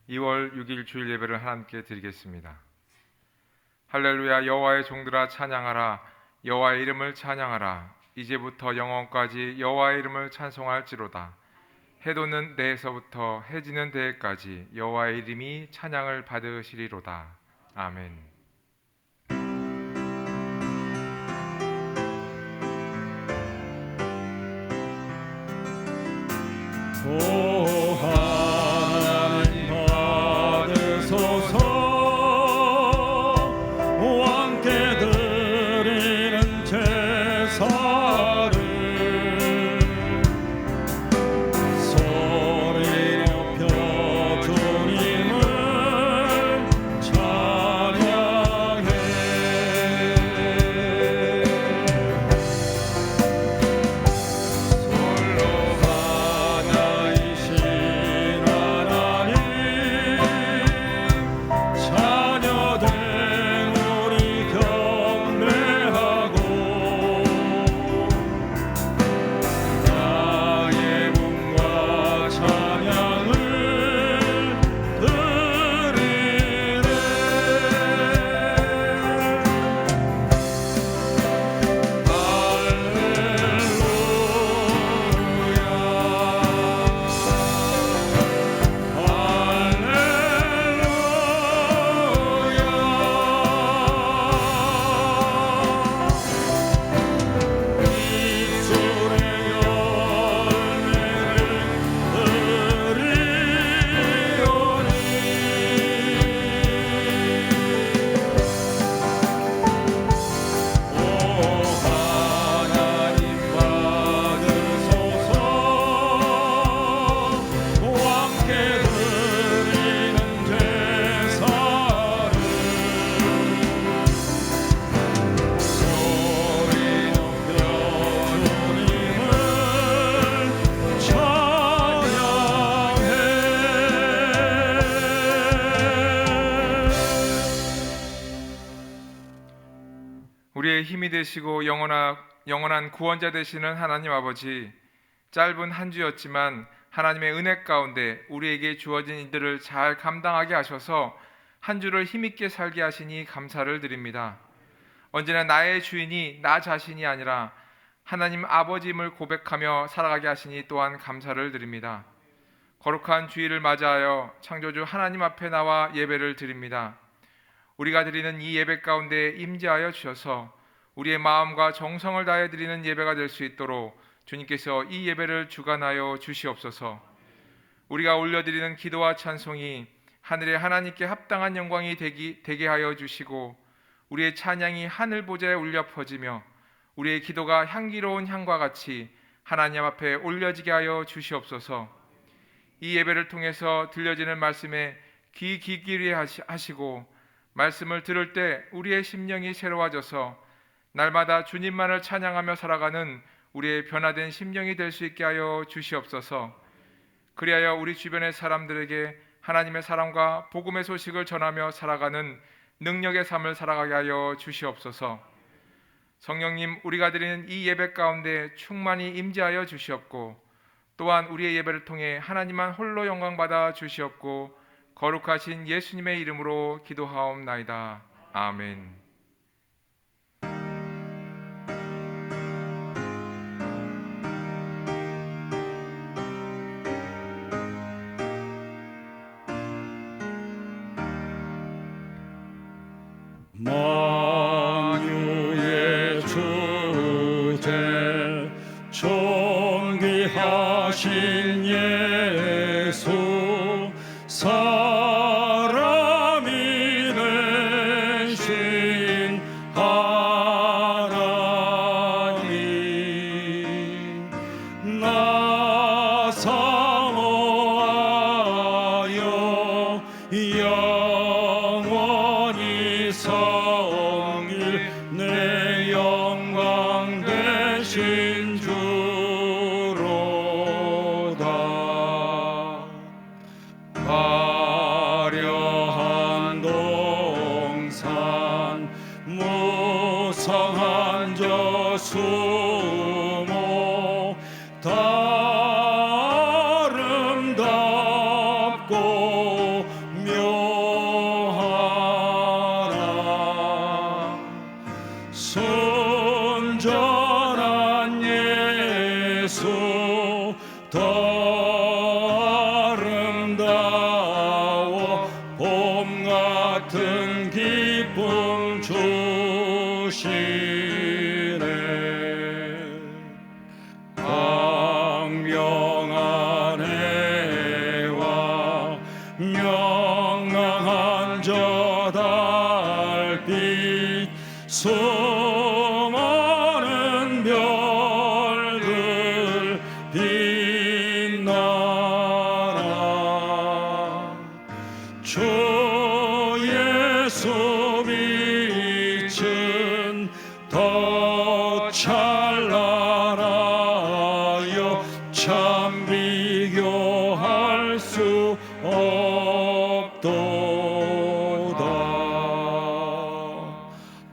2월 6일 주일 예배를 하나님께 드리겠습니다. 할렐루야. 여호와의 종들아 찬양하라. 여호와의 이름을 찬양하라. 이제부터 영원까지 여호와의 이름을 찬송할지로다. 해 돋는 데에서부터 해 지는 데에까지 여호와의 이름이 찬양을 받으시리로다. 아멘. 오 하나님 받으소서. 왕께 드리는 제사를 소리 높여 주님을 찬양해. 우리의 힘이 되시고 영원한 구원자 되시는 하나님 아버지, 짧은 한 주였지만 하나님의 은혜 가운데 우리에게 주어진 일들을 잘 감당하게 하셔서 한 주를 힘있게 살게 하시니 감사를 드립니다. 언제나 나의 주인이 나 자신이 아니라 하나님 아버지임을 고백하며 살아가게 하시니 또한 감사를 드립니다. 거룩한 주일을 맞이하여 창조주 하나님 앞에 나와 예배를 드립니다. 우리가 드리는 이 예배 가운데 임재하여 주셔서 우리의 마음과 정성을 다해 드리는 예배가 될 수 있도록 주님께서 이 예배를 주관하여 주시옵소서. 우리가 올려드리는 기도와 찬송이 하늘의 하나님께 합당한 영광이 되게 하여 주시고 우리의 찬양이 하늘 보좌에 울려 퍼지며 우리의 기도가 향기로운 향과 같이 하나님 앞에 올려지게 하여 주시옵소서. 이 예배를 통해서 들려지는 말씀에 귀 기울이게 하시고 말씀을 들을 때 우리의 심령이 새로워져서 날마다 주님만을 찬양하며 살아가는 우리의 변화된 심령이 될 수 있게 하여 주시옵소서. 그리하여 우리 주변의 사람들에게 하나님의 사랑과 복음의 소식을 전하며 살아가는 능력의 삶을 살아가게 하여 주시옵소서. 성령님, 우리가 드리는 이 예배 가운데 충만히 임재하여 주시옵고 또한 우리의 예배를 통해 하나님만 홀로 영광받아 주시옵고 거룩하신 예수님의 이름으로 기도하옵나이다. 아멘. 만유의 주제 존귀하신 예수 사람이 되신 하나님 나 사모하여 영원히 성일 내 영광 되신 주로다. 화려한 동산 무성한 저수모 아름답고 주시네. 광명한 해와 명랑한 저 달빛, 수많은 별들 빛나라. 주 예수 빛은 더 찬란하여 참 비교할 수 없도다.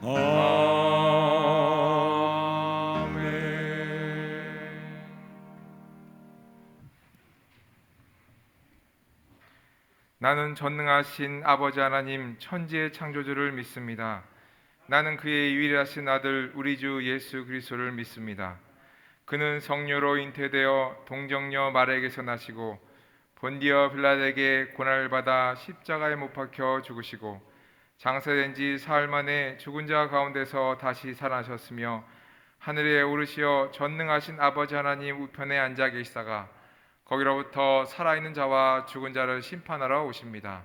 아멘. 나는 전능하신 아버지 하나님 천지의 창조주를 믿습니다. 나는 그의 유일하신 아들 우리 주 예수 그리스도를 믿습니다. 그는 성령으로 잉태되어 동정녀 마리아에게서 나시고 본디어 빌라도에게 고난을 받아 십자가에 못 박혀 죽으시고 장사된 지 사흘 만에 죽은 자 가운데서 다시 살아나셨으며 하늘에 오르시어 전능하신 아버지 하나님 우편에 앉아 계시다가 거기로부터 살아있는 자와 죽은 자를 심판하러 오십니다.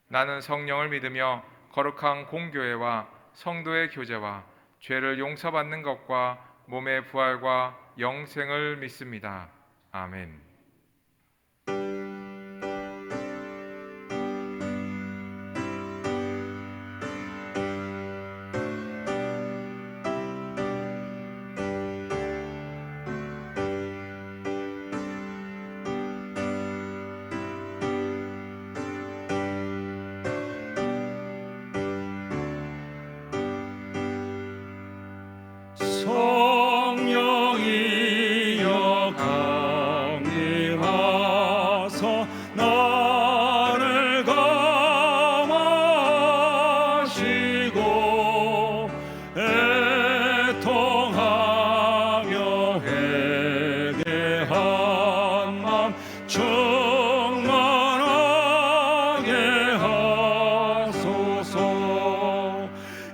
나는 성령을 믿으며 거룩한 공교회와 성도의 교제와 죄를 용서받는 것과 몸의 부활과 영생을 믿습니다. 아멘. 성령이여 강림하사 나를 감하시고 애통하며 회개한 맘 충만하게 하소서.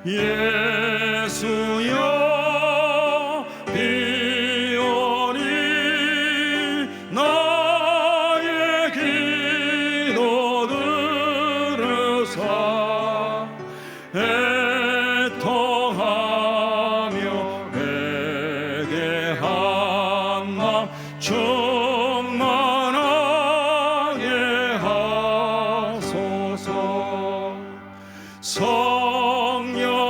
예수여 비오니 나의 기도 들으사 애통하며 회개한 맘 충만하게 하소서. 성령이여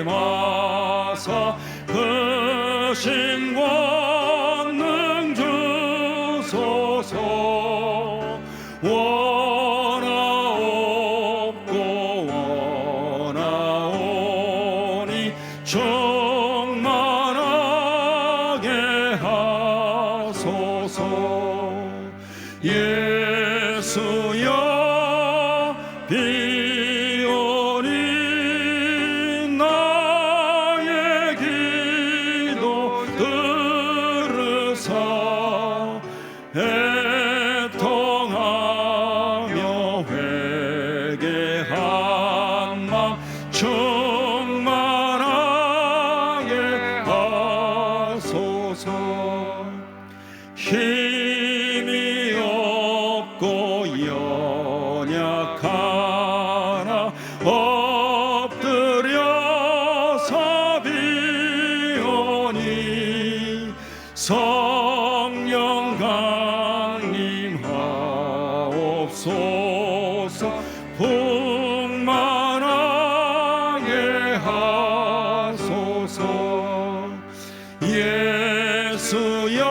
강림하사 그 신권능 주소서. 원하옵고 원하오니 충만하게 하소서. 예수여 비오니 나의 기도 들으사 애통하며 회개한 맘 충만하게 하소서. 힘이 없고 연약하나 엎드려서 비오니 성령 강림하옵소서. 풍만하게 하소서. 예수여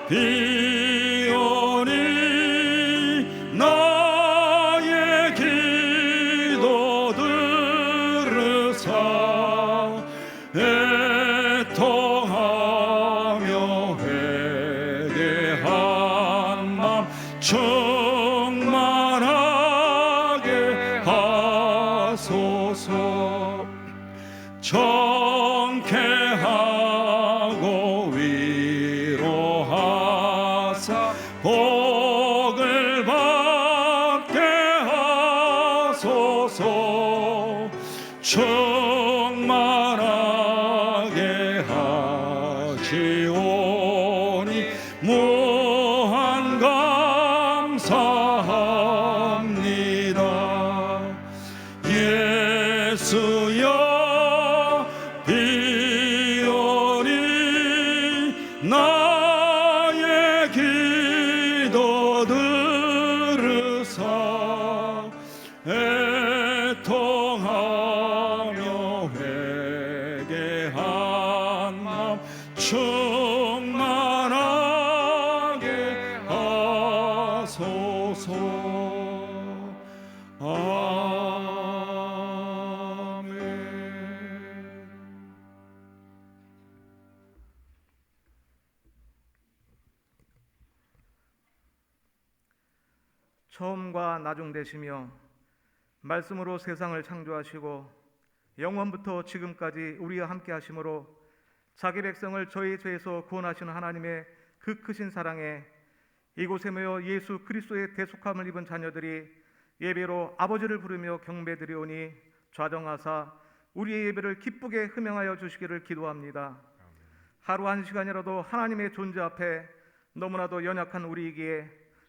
비오니 나의 기도 들으사 애통하며 회개한 맘 충만하게 하소서. 정케하고 위로하사 복을 받게 하소서. 충만하게 하시오니 무한 감사합니다. 예수여 비오니 나의 기도 들으사 애통하며 회개한 마음 충만하게 하소서. 아멘. 처음과 나중 되시며 말씀으로 세상을 창조하시고 영원부터 지금까지 우리와 함께 하심으로 자기 백성을 저희 죄에서 구원하시는 하나님의 그 크신 사랑에 이곳에 모여 예수 그리스도의 대속함을 입은 자녀들이 예배로 아버지를 부르며 경배드리오니 좌정하사 우리의 예배를 기쁘게 흠양하여 주시기를 기도합니다. 하루 한 시간이라도 하나님의 존재 앞에 너무나도 연약한 우리이기에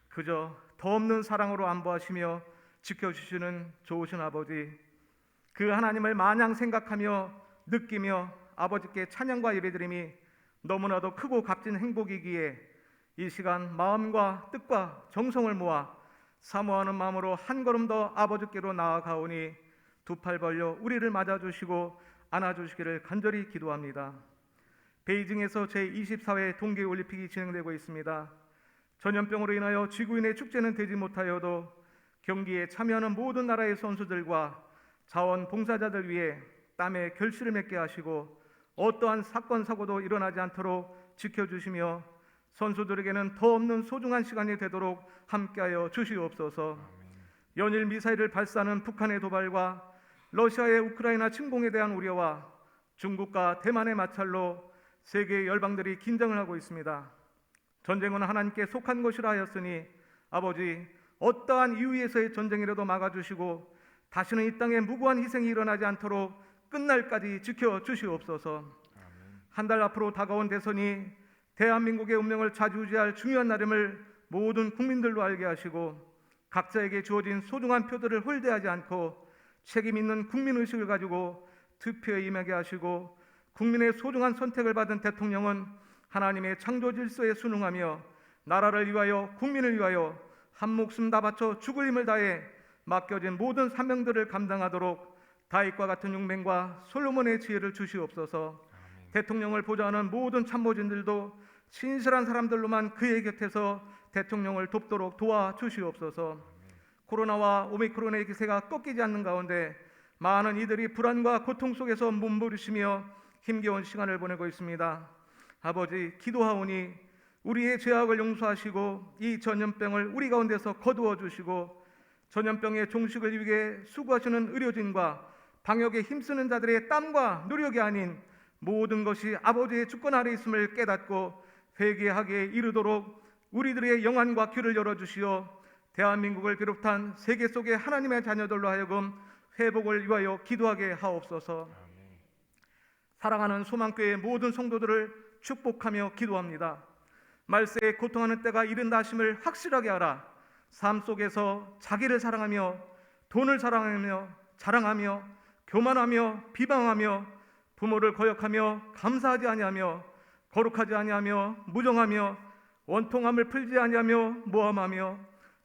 그저 더 없는 사랑으로 안보하시며 지켜주시는 좋으신 아버지, 그 하나님을 마냥 생각하며 느끼며 아버지께 찬양과 예배드림이 너무나도 크고 값진 행복이기에 이 시간 마음과 뜻과 정성을 모아 사모하는 마음으로 한 걸음 더 아버지께로 나아가오니 두 팔 벌려 우리를 맞아주시고 안아주시기를 간절히 기도합니다. 베이징에서 제24회 동계올림픽이 진행되고 있습니다. 전염병으로 인하여 지구인의 축제는 되지 못하여도 경기에 참여하는 모든 나라의 선수들과 자원봉사자들 위해 땀에 결실을 맺게 하시고 어떠한 사건 사고도 일어나지 않도록 지켜주시며 선수들에게는 더 없는 소중한 시간이 되도록 함께하여 주시옵소서. 연일 미사일을 발사하는 북한의 도발과 러시아의 우크라이나 침공에 대한 우려와 중국과 대만의 마찰로 세계의 열방들이 긴장을 하고 있습니다. 전쟁은 하나님께 속한 것이라 하였으니 아버지, 어떠한 이유에서의 전쟁이라도 막아주시고 다시는 이 땅에 무고한 희생이 일어나지 않도록 끝날까지 지켜주시옵소서. 한 달 앞으로 다가온 대선이 대한민국의 운명을 좌지우지할 중요한 날임을 모든 국민들로 알게 하시고 각자에게 주어진 소중한 표들을 홀대하지 않고 책임 있는 국민의식을 가지고 투표에 임하게 하시고 국민의 소중한 선택을 받은 대통령은 하나님의 창조 질서에 순응하며 나라를 위하여 국민을 위하여 한 목숨 다 바쳐 죽을 힘을 다해 맡겨진 모든 사명들을 감당하도록 다윗과 같은 용맹과 솔로몬의 지혜를 주시옵소서. 대통령을 보좌하는 모든 참모진들도 신실한 사람들로만 그의 곁에서 대통령을 돕도록 도와주시옵소서. 코로나와 오미크론의 기세가 꺾이지 않는 가운데 많은 이들이 불안과 고통 속에서 몸부리시며 힘겨운 시간을 보내고 있습니다. 아버지, 기도하오니 우리의 죄악을 용서하시고 이 전염병을 우리 가운데서 거두어 주시고 전염병의 종식을 위해 수고하시는 의료진과 방역에 힘쓰는 자들의 땀과 노력이 아닌 모든 것이 아버지의 주권 아래 있음을 깨닫고 회개하기에 이르도록 우리들의 영안과 귀를 열어주시어 대한민국을 비롯한 세계 속의 하나님의 자녀들로 하여금 회복을 위하여 기도하게 하옵소서. 사랑하는 소망교회의 모든 성도들을 축복하며 기도합니다. 말세에 고통하는 때가 이른다 하심을 확실하게 알아 삶 속에서 자기를 사랑하며 돈을 사랑하며 자랑하며 교만하며 비방하며 부모를 거역하며 감사하지 아니하며 거룩하지 아니하며 무정하며 원통함을 풀지 아니하며 모함하며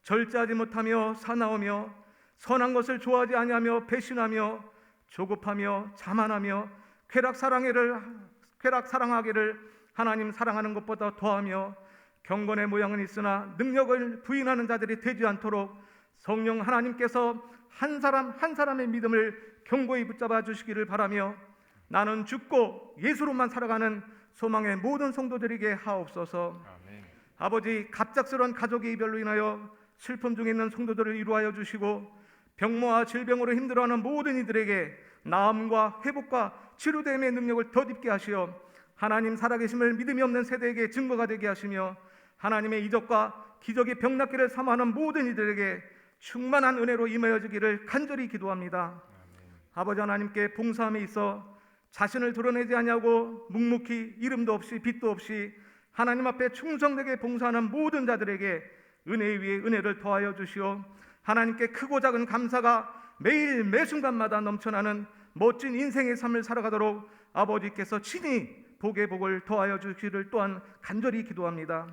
절제하지 못하며 사나우며 선한 것을 좋아하지 아니하며 배신하며 조급하며 자만하며 쾌락 사랑하기를 하나님 사랑하는 것보다 더하며 경건의 모양은 있으나 능력을 부인하는 자들이 되지 않도록 성령 하나님께서 한 사람 한 사람의 믿음을 견고히 붙잡아 주시기를 바라며 나는 죽고 예수로만 살아가는 소망의 모든 성도들에게 하옵소서. 아멘. 아버지, 갑작스러운 가족의 이별로 인하여 슬픔 중에 있는 성도들을 위로하여 주시고 병모와 질병으로 힘들어하는 모든 이들에게 나음과 회복과 치료됨의 능력을 덧입게 하시어 하나님 살아계심을 믿음이 없는 세대에게 증거가 되게 하시며 하나님의 이적과 기적이 병낫기를 사모하는 모든 이들에게 충만한 은혜로 임하여 주기를 간절히 기도합니다. 아버지 하나님께 봉사함에 있어 자신을 드러내지 아니하고 묵묵히 이름도 없이 빛도 없이 하나님 앞에 충성되게 봉사하는 모든 자들에게 은혜 위에 은혜를 더하여 주시오. 하나님께 크고 작은 감사가 매일 매순간마다 넘쳐나는 멋진 인생의 삶을 살아가도록 아버지께서 친히 복의 복을 더하여 주시기를 또한 간절히 기도합니다.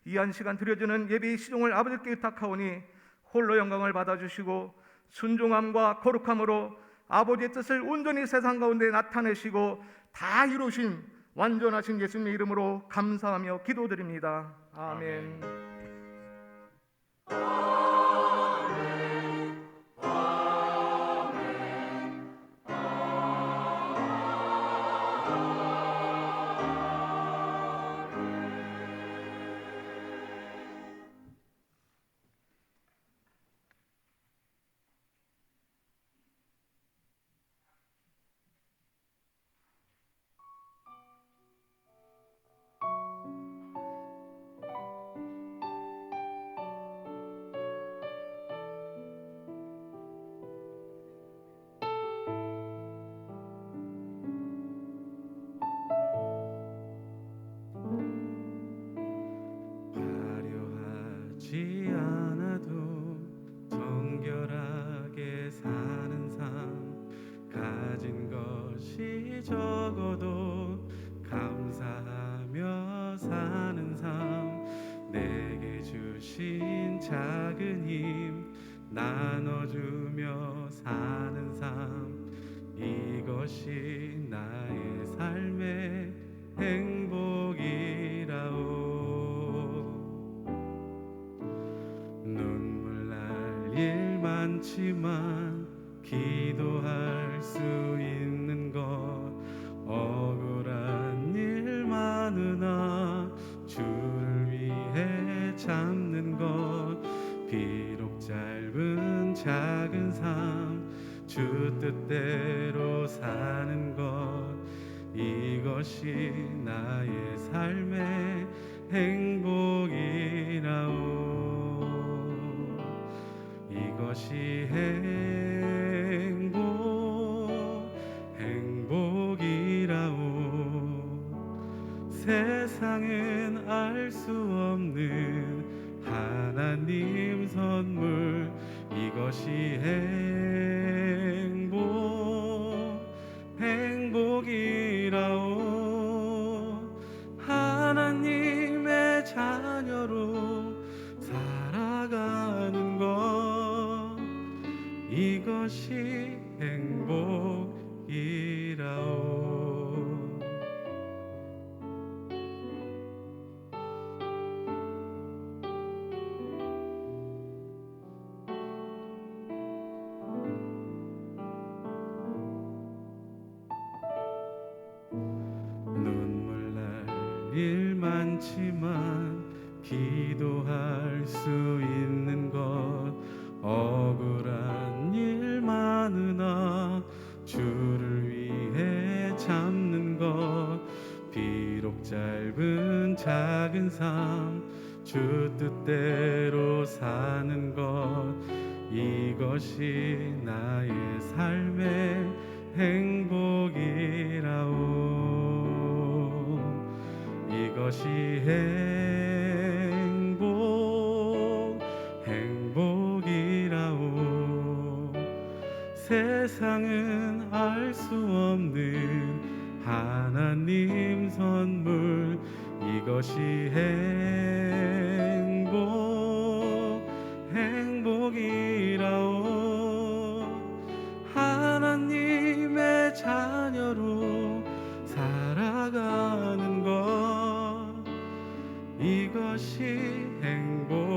이 한 시간 드려지는 예배의 시종을 아버지께 의탁하오니 홀로 영광을 받아주시고 순종함과 거룩함으로 아버지의 뜻을 온전히 세상 가운데 나타내시고 다 이루신 완전하신 예수님의 이름으로 감사하며 기도드립니다. 아멘. 화려하지 않아도 정결하게 사는 삶, 가진 것이 적어도 감사하며 사는 삶, 내게 주신 작은 힘 나눠주며 사는 삶, 이것이 나의 삶의 행복이라오. 눈물 날 일 많지만 기도할 수 있는 것, 억울한 일 많으나 주를 위해 참는 것, 비록 짧은 작은 삶 주 뜻대로 사는 것, 이것이 나의 삶의 행복이라오. 이것이 행복이라오. 세상은 알 수 없는 하나님 선물, 이것이 행복이라오. 하나님의 자녀로 살아가는 것, 이것이 행복이라오. 눈물 날 일 많지만 기도할 수 있는 것, 억울한 일 많으나 주를 위해 참는 것, 비록 짧은 작은 삶 주 뜻대로 사는 것, 이것이 나의 삶의 행복이라오. 이것이 행복이라오. 세상은 알 수 없는 하나님 선물, 이것이 행복이라오. 하나님의 자녀로 살아가는 것, 이것이 행복이라오.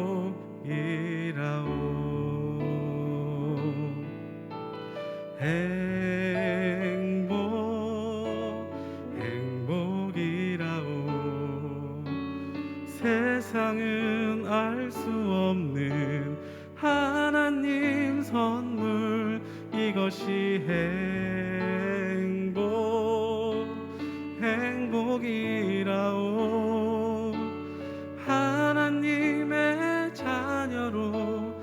행복이라오. 세상은 알 수 없는 하나님 선물, 이것이 행복이라오. 하나님의 자녀로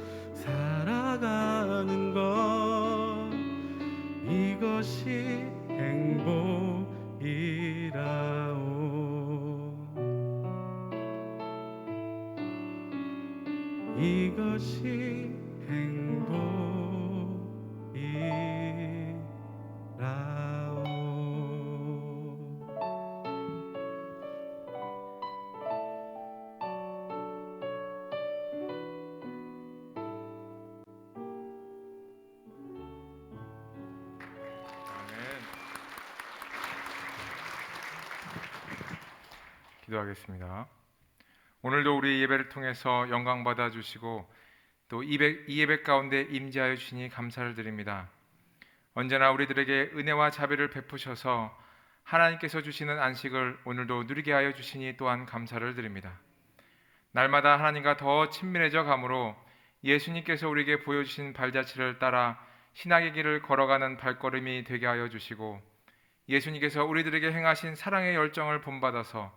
기도하겠습니다. 오늘도 우리 예배를 통해서 영광 받아 주시고 또 이 예배 가운데 임재하여 주시니 감사를 드립니다. 언제나 우리들에게 은혜와 자비를 베푸셔서 하나님께서 주시는 안식을 오늘도 누리게 하여 주시니 또한 감사를 드립니다. 날마다 하나님과 더 친밀해져 가므로 예수님께서 우리에게 보여주신 발자취를 따라 신앙의 길을 걸어가는 발걸음이 되게 하여 주시고 예수님께서 우리들에게 행하신 사랑의 열정을 본받아서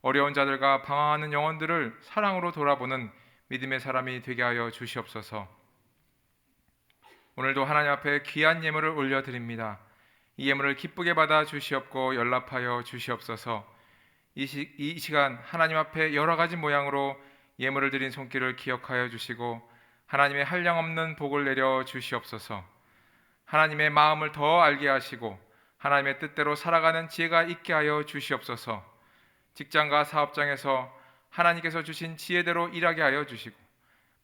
어려운 자들과 방황하는 영혼들을 사랑으로 돌아보는 믿음의 사람이 되게 하여 주시옵소서. 오늘도 하나님 앞에 귀한 예물을 올려드립니다. 이 예물을 기쁘게 받아 주시옵고 연락하여 주시옵소서. 이 시간 하나님 앞에 여러 가지 모양으로 예물을 드린 손길을 기억하여 주시고 하나님의 한량없는 복을 내려 주시옵소서. 하나님의 마음을 더 알게 하시고 하나님의 뜻대로 살아가는 지혜가 있게 하여 주시옵소서. 직장과 사업장에서 하나님께서 주신 지혜대로 일하게 하여 주시고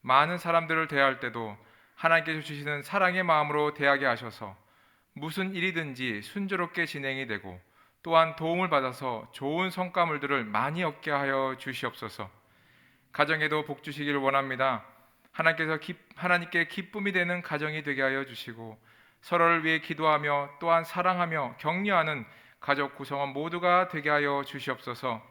많은 사람들을 대할 때도 하나님께서 주시는 사랑의 마음으로 대하게 하셔서 무슨 일이든지 순조롭게 진행이 되고 또한 도움을 받아서 좋은 성과물들을 많이 얻게 하여 주시옵소서. 가정에도 복 주시기를 원합니다. 하나님께 기쁨이 되는 가정이 되게 하여 주시고 서로를 위해 기도하며 또한 사랑하며 격려하는 가족 구성원 모두가 되게 하여 주시옵소서.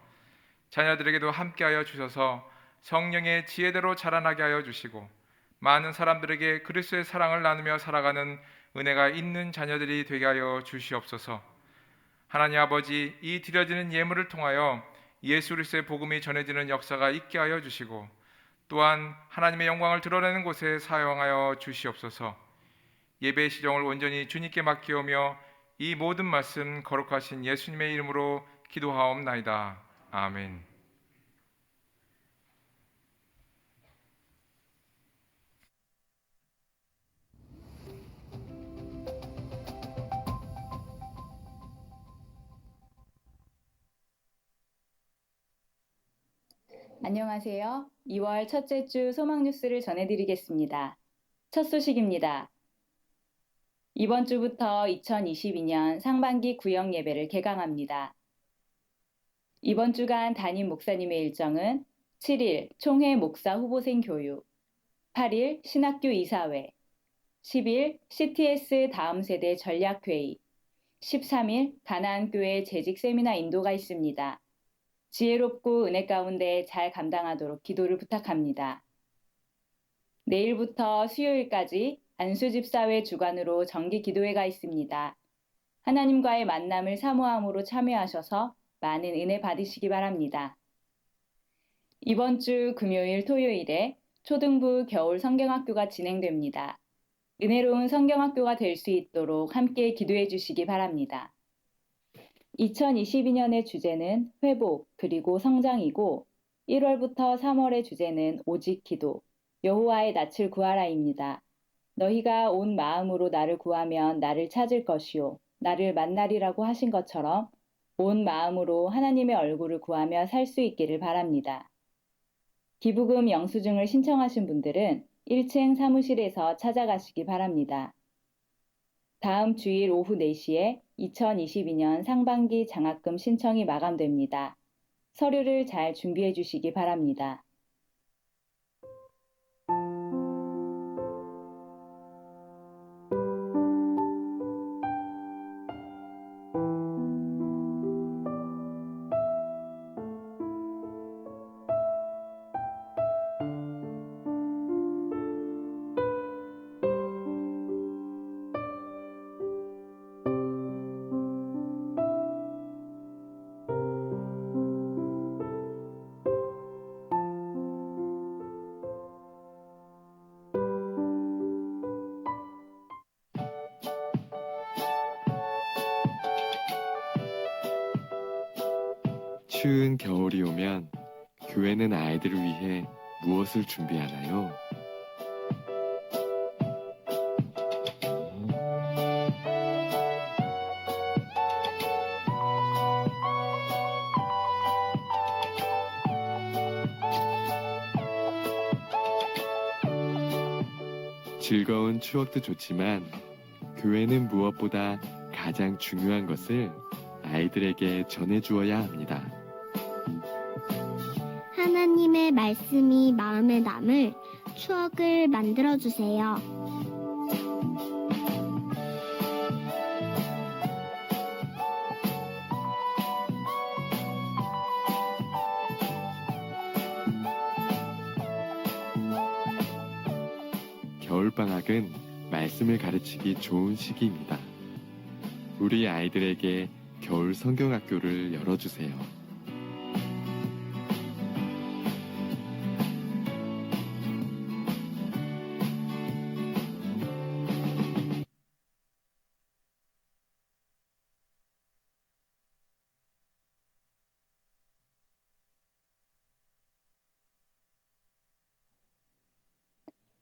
자녀들에게도 함께하여 주셔서 성령의 지혜대로 자라나게 하여 주시고 많은 사람들에게 그리스도의 사랑을 나누며 살아가는 은혜가 있는 자녀들이 되게 하여 주시옵소서. 하나님 아버지, 이 드려지는 예물을 통하여 예수 그리스도의 복음이 전해지는 역사가 있게 하여 주시고 또한 하나님의 영광을 드러내는 곳에 사용하여 주시옵소서. 예배의 시정을 온전히 주님께 맡기오며 이 모든 말씀 거룩하신 예수님의 이름으로 기도하옵나이다. 아멘. 안녕하세요. 2월 첫째 주 소망 뉴스를 전해드리겠습니다. 첫 소식입니다. 이번 주부터 2022년 상반기 구역 예배를 개강합니다. 이번 주간 담임 목사님의 일정은 7일 총회 목사 후보생 교육, 8일 신학교 이사회, 10일 CTS 다음 세대 전략회의, 13일 가나안교회 재직 세미나 인도가 있습니다. 지혜롭고 은혜 가운데 잘 감당하도록 기도를 부탁합니다. 내일부터 수요일까지 안수집사회 주관으로 정기 기도회가 있습니다. 하나님과의 만남을 사모함으로 참여하셔서 많은 은혜 받으시기 바랍니다. 이번 주 금요일, 토요일에 초등부 겨울 성경학교가 진행됩니다. 은혜로운 성경학교가 될 수 있도록 함께 기도해 주시기 바랍니다. 2022년의 주제는 회복 그리고 성장이고 1월부터 3월의 주제는 오직 기도, 여호와의 낯을 구하라입니다. 너희가 온 마음으로 나를 구하면 나를 찾을 것이요 나를 만나리라고 하신 것처럼 온 마음으로 하나님의 얼굴을 구하며 살 수 있기를 바랍니다. 기부금 영수증을 신청하신 분들은 1층 사무실에서 찾아가시기 바랍니다. 다음 주일 오후 4시에 2022년 상반기 장학금 신청이 마감됩니다. 서류를 잘 준비해 주시기 바랍니다. 추운 겨울이 오면 교회는 아이들을 위해 무엇을 준비하나요? 즐거운 추억도 좋지만 교회는 무엇보다 가장 중요한 것을 아이들에게 전해주어야 합니다. 하나님의 말씀이 마음에 남을 추억을 만들어 주세요. 겨울방학은 말씀을 가르치기 좋은 시기입니다. 우리 아이들에게 겨울 성경학교를 열어주세요.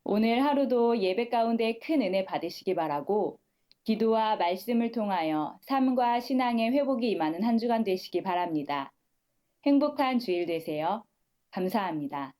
오늘 하루도 예배 가운데 큰 은혜 받으시기 바라고 기도와 말씀을 통하여 삶과 신앙의 회복이 임하는 한 주간 되시기 바랍니다. 행복한 주일 되세요. 감사합니다.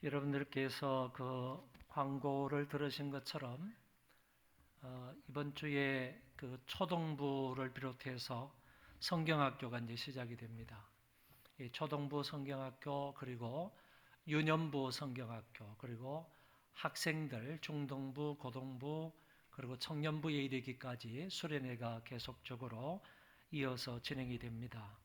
여러분들께서 그 광고를 들으신 것처럼 이번 주에 그 초등부를 비롯해서 성경학교가 이제 시작이 됩니다. 이 초등부 성경학교, 그리고 유년부 성경학교, 그리고 학생들 중등부, 고등부, 그리고 청년부에 이르기까지 수련회가 계속적으로 이어서 진행이 됩니다.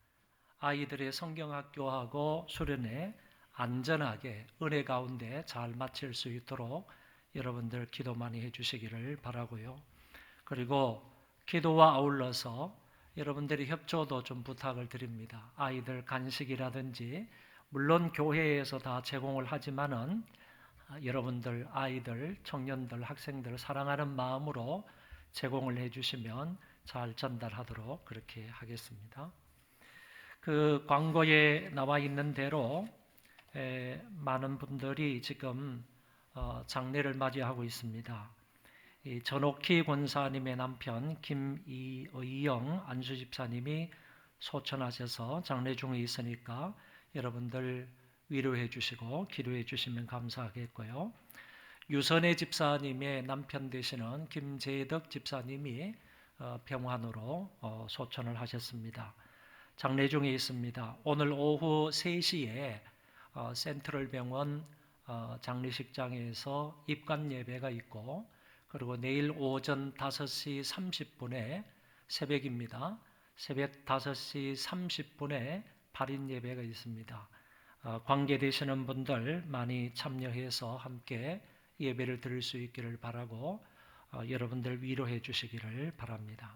아이들의 성경학교하고 수련회 안전하게 은혜 가운데 잘 마칠 수 있도록 여러분들 기도 많이 해주시기를 바라고요. 그리고 기도와 아울러서 여러분들의 협조도 좀 부탁을 드립니다. 아이들 간식이라든지 물론 교회에서 다 제공을 하지만은 여러분들 아이들, 청년들, 학생들 사랑하는 마음으로 제공을 해주시면 잘 전달하도록 그렇게 하겠습니다. 그 광고에 나와 있는 대로 많은 분들이 지금 장례를 맞이하고 있습니다. 이 전옥희 권사님의 남편 김의영 안수집사님이 소천하셔서 장례 중에 있으니까 여러분들 위로해 주시고 기도해 주시면 감사하겠고요. 유선혜 집사님의 남편 되시는 김재덕 집사님이 병환으로 소천을 하셨습니다. 장례 중에 있습니다. 오늘 오후 3시에 센트럴 병원 장례식장에서 입관 예배가 있고, 그리고 내일 오전 5시 30분에 새벽입니다. 새벽 5시 30분에 발인 예배가 있습니다. 관계되시는 분들 많이 참여해서 함께 예배를 드릴 수 있기를 바라고 여러분들 위로해 주시기를 바랍니다.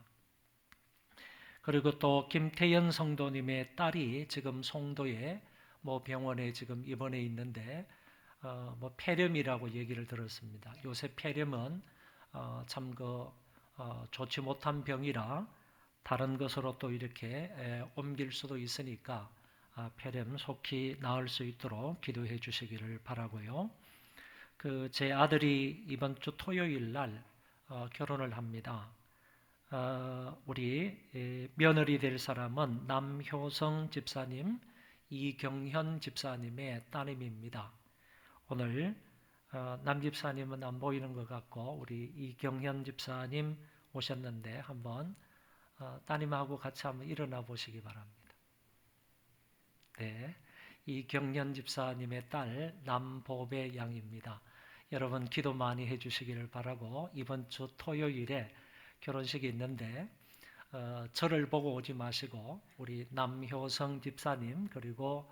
그리고 또 김태연 성도님의 딸이 지금 송도에 병원에 지금 입원해 있는데 폐렴이라고 얘기를 들었습니다. 요새 폐렴은 참 좋지 못한 병이라 다른 것으로 또 이렇게 옮길 수도 있으니까 폐렴 속히 나을 수 있도록 기도해 주시기를 바라고요. 제 아들이 이번 주 토요일 날 결혼을 합니다. 우리 며느리 될 사람은 남효성 집사님, 이경현 집사님의 따님입니다. 오늘 남 집사님은 안 보이는 것 같고 우리 이경현 집사님 오셨는데 한번 따님하고 같이 한번 일어나 보시기 바랍니다. 네, 이경현 집사님의 딸 남보배 양입니다. 여러분 기도 많이 해주시기를 바라고, 이번 주 토요일에 결혼식이 있는데 저를 보고 오지 마시고 우리 남효성 집사님 그리고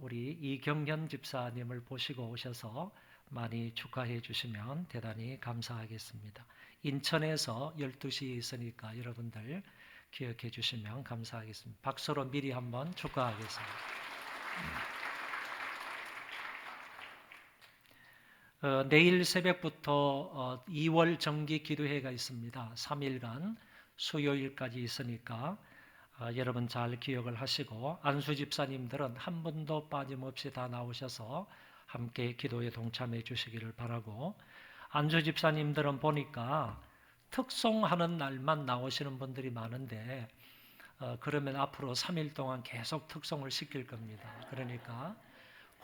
우리 이경현 집사님을 보시고 오셔서 많이 축하해 주시면 대단히 감사하겠습니다. 인천에서 12시에 있으니까 여러분들 기억해 주시면 감사하겠습니다. 박수로 미리 한번 축하하겠습니다. 내일 새벽부터 2월 정기 기도회가 있습니다. 3일간 수요일까지 있으니까 여러분 잘 기억을 하시고, 안수 집사님들은 한 분도 빠짐없이 다 나오셔서 함께 기도에 동참해 주시기를 바라고, 안수 집사님들은 보니까 특송하는 날만 나오시는 분들이 많은데 그러면 앞으로 3일 동안 계속 특송을 시킬 겁니다. 그러니까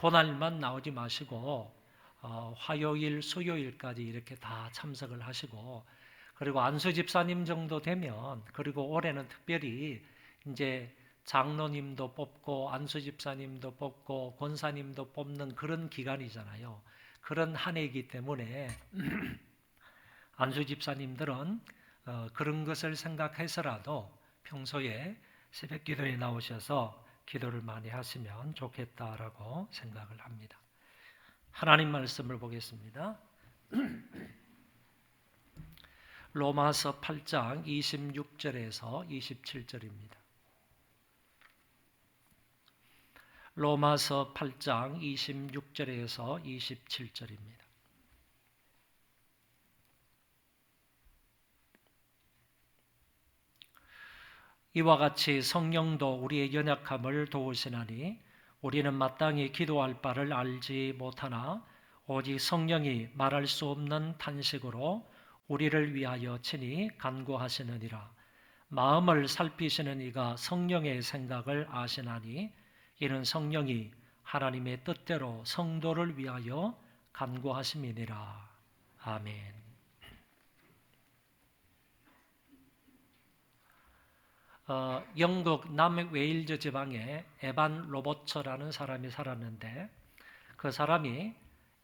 그날만 나오지 마시고 화요일, 수요일까지 이렇게 다 참석을 하시고, 그리고 안수 집사님 정도 되면, 그리고 올해는 특별히 이제 장로님도 뽑고 안수 집사님도 뽑고 권사님도 뽑는 그런 기간이잖아요. 그런 한 해이기 때문에 안수 집사님들은 그런 것을 생각해서라도 평소에 새벽 기도에 나오셔서 기도를 많이 하시면 좋겠다라고 생각을 합니다. 하나님 말씀을 보겠습니다. 로마서 8장 26절에서 27절입니다. 로마서 8장 26절에서 27절입니다. 이와 같이 성령도 우리의 연약함을 도우시나니 우리는 마땅히 기도할 바를 알지 못하나 오직 성령이 말할 수 없는 탄식으로 우리를 위하여 친히 간구하시느니라. 마음을 살피시는 이가 성령의 생각을 아시나니 이는 성령이 하나님의 뜻대로 성도를 위하여 간구하심이니라. 아멘. 영국 남웨일즈 지방에 에반 로버처라는 사람이 살았는데 그 사람이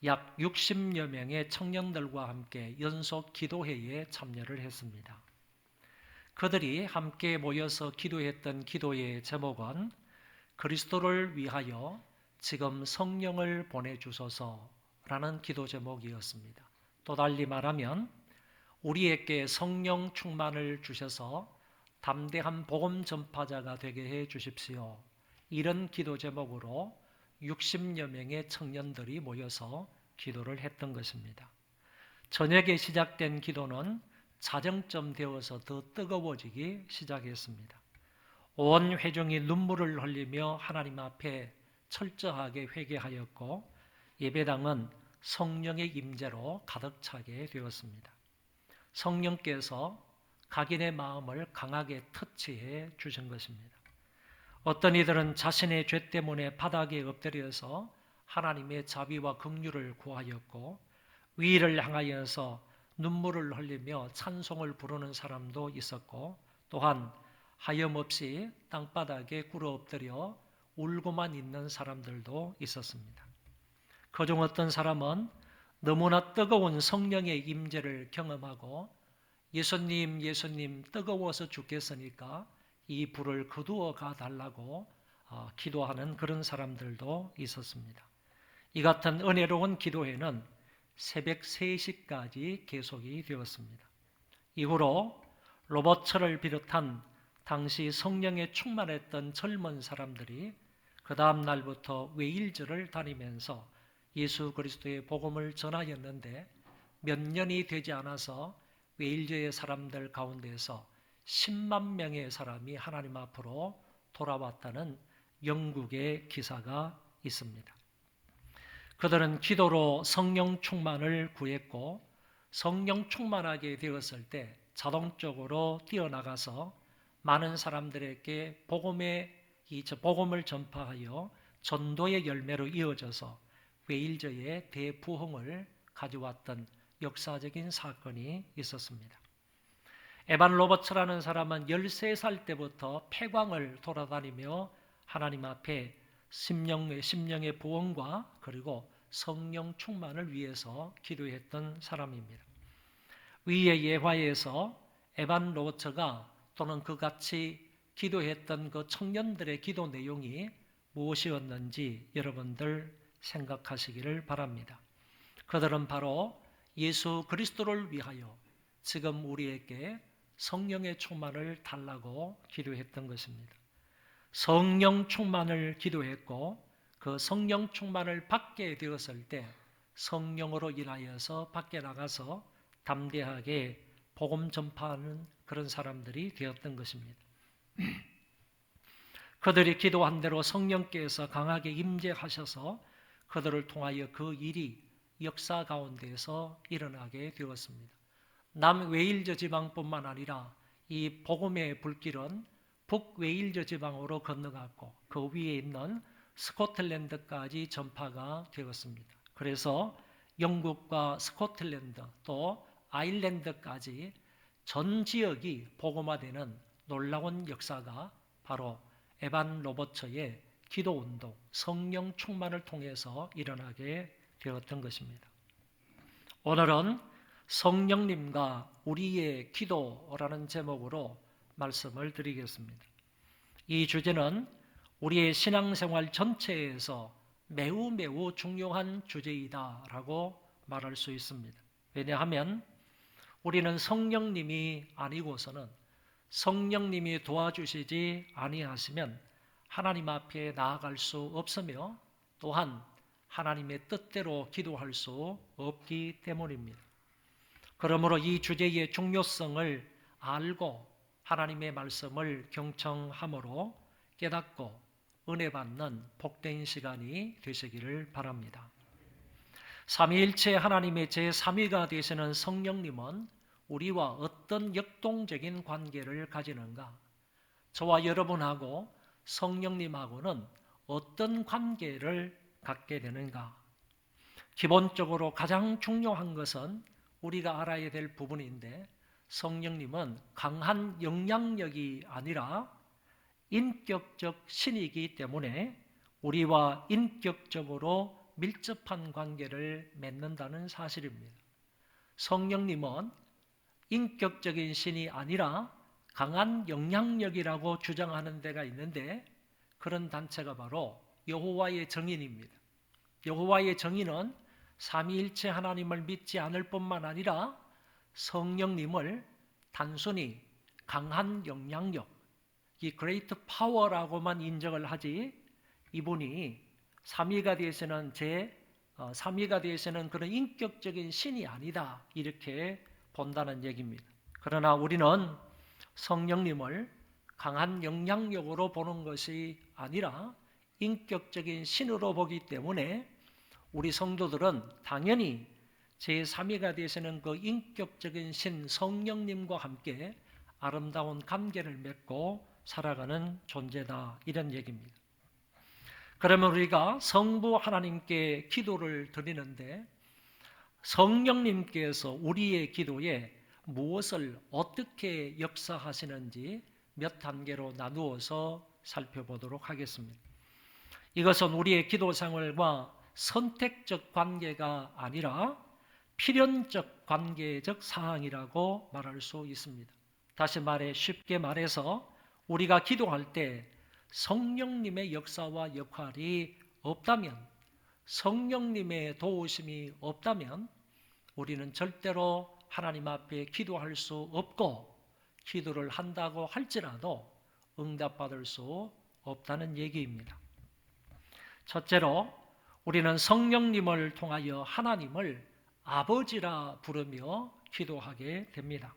약 60여 명의 청년들과 함께 연속 기도회에 참여를 했습니다. 그들이 함께 모여서 기도했던 기도의 제목은 그리스도를 위하여 지금 성령을 보내주소서라는 기도 제목이었습니다. 또 달리 말하면 우리에게 성령 충만을 주셔서 담대한 복음 전파자가 되게 해 주십시오. 이런 기도 제목으로 60여 명의 청년들이 모여서 기도를 했던 것입니다. 저녁에 시작된 기도는 자정쯤 되어서 더 뜨거워지기 시작했습니다. 온 회중이 눈물을 흘리며 하나님 앞에 철저하게 회개하였고 예배당은 성령의 임재로 가득 차게 되었습니다. 성령께서 각인의 마음을 강하게 터치해 주신 것입니다. 어떤 이들은 자신의 죄 때문에 바닥에 엎드려서 하나님의 자비와 긍휼을 구하였고 위를 향하여서 눈물을 흘리며 찬송을 부르는 사람도 있었고 또한 하염없이 땅바닥에 꿇어 엎드려 울고만 있는 사람들도 있었습니다. 그중 어떤 사람은 너무나 뜨거운 성령의 임재를 경험하고 예수님, 예수님 뜨거워서 죽겠으니까 이 불을 거두어 가달라고 기도하는 그런 사람들도 있었습니다. 이 같은 은혜로운 기도회는 새벽 3시까지 계속이 되었습니다. 이후로 로버처를 비롯한 당시 성령에 충만했던 젊은 사람들이 그 다음 날부터 웨일즈를 다니면서 예수 그리스도의 복음을 전하였는데 몇 년이 되지 않아서 웨일즈의 사람들 가운데서 10만 명의 사람이 하나님 앞으로 돌아왔다는 영국의 기사가 있습니다. 그들은 기도로 성령 충만을 구했고 성령 충만하게 되었을 때 자동적으로 뛰어나가서 많은 사람들에게 복음을 전파하여 전도의 열매로 이어져서 웨일즈의 대부흥을 가져왔던 역사적인 사건이 있었습니다. 에반 로버츠라는 사람은 13살 때부터 폐광을 돌아다니며 하나님 앞에 심령의 부흥과 그리고 성령 충만을 위해서 기도했던 사람입니다. 위의 예화에서 에반 로버츠가 또는 그같이 기도했던 그 청년들의 기도 내용이 무엇이었는지 여러분들 생각하시기를 바랍니다. 그들은 바로 예수 그리스도를 위하여 지금 우리에게 성령의 충만을 달라고 기도했던 것입니다. 성령 충만을 기도했고 그 성령 충만을 받게 되었을 때 성령으로 인하여서 밖에 나가서 담대하게 복음 전파하는 그런 사람들이 되었던 것입니다. 그들이 기도한 대로 성령께서 강하게 임재하셔서 그들을 통하여 그 일이 역사 가운데서 일어나게 되었습니다. 남웨일즈 지방뿐만 아니라 이 복음의 불길은 북웨일즈 지방으로 건너갔고 그 위에 있는 스코틀랜드까지 전파가 되었습니다. 그래서 영국과 스코틀랜드 또 아일랜드까지 전 지역이 복음화되는 놀라운 역사가 바로 에반 로버처의 기도운동, 성령 충만을 통해서 일어나게 되었던 것입니다. 오늘은 성령님과 우리의 기도라는 제목으로 말씀을 드리겠습니다. 이 주제는 우리의 신앙생활 전체에서 매우 중요한 주제이다라고 말할 수 있습니다. 왜냐하면 우리는 성령님이 아니고서는 성령님이 도와주시지 아니하시면 하나님 앞에 나아갈 수 없으며 또한 하나님의 뜻대로 기도할 수 없기 때문입니다. 그러므로 이 주제의 중요성을 알고 하나님의 말씀을 경청함으로 깨닫고 은혜 받는 복된 시간이 되시기를 바랍니다. 삼위일체 하나님의 제3위가 되시는 성령님은 우리와 어떤 역동적인 관계를 가지는가? 저와 여러분하고 성령님하고는 어떤 관계를 갖게 되는가? 기본적으로 가장 중요한 것은 우리가 알아야 될 부분인데, 성령님은 강한 영향력이 아니라 인격적 신이기 때문에 우리와 인격적으로 밀접한 관계를 맺는다는 사실입니다. 성령님은 인격적인 신이 아니라 강한 영향력이라고 주장하는 데가 있는데, 그런 단체가 바로 여호와의 증인입니다. 여호와의 증인은 삼위일체 하나님을 믿지 않을 뿐만 아니라 성령님을 단순히 강한 영향력, 이 그레이트 파워라고만 인정을 하지, 이분이 삼위가 되어서는 그런 인격적인 신이 아니다, 이렇게 본다는 얘기입니다. 그러나 우리는 성령님을 강한 영향력으로 보는 것이 아니라 인격적인 신으로 보기 때문에 우리 성도들은 당연히 제3위가 되시는 그 인격적인 신 성령님과 함께 아름다운 관계를 맺고 살아가는 존재다, 이런 얘기입니다. 그러면 우리가 성부 하나님께 기도를 드리는데, 성령님께서 우리의 기도에 무엇을 어떻게 역사하시는지 몇 단계로 나누어서 살펴보도록 하겠습니다. 이것은 우리의 기도 생활과 선택적 관계가 아니라 필연적 관계적 사항이라고 말할 수 있습니다. 다시 말해, 쉽게 말해서 우리가 기도할 때 성령님의 역사와 역할이 없다면, 성령님의 도우심이 없다면 우리는 절대로 하나님 앞에 기도할 수 없고, 기도를 한다고 할지라도 응답받을 수 없다는 얘기입니다. 첫째로, 우리는 성령님을 통하여 하나님을 아버지라 부르며 기도하게 됩니다.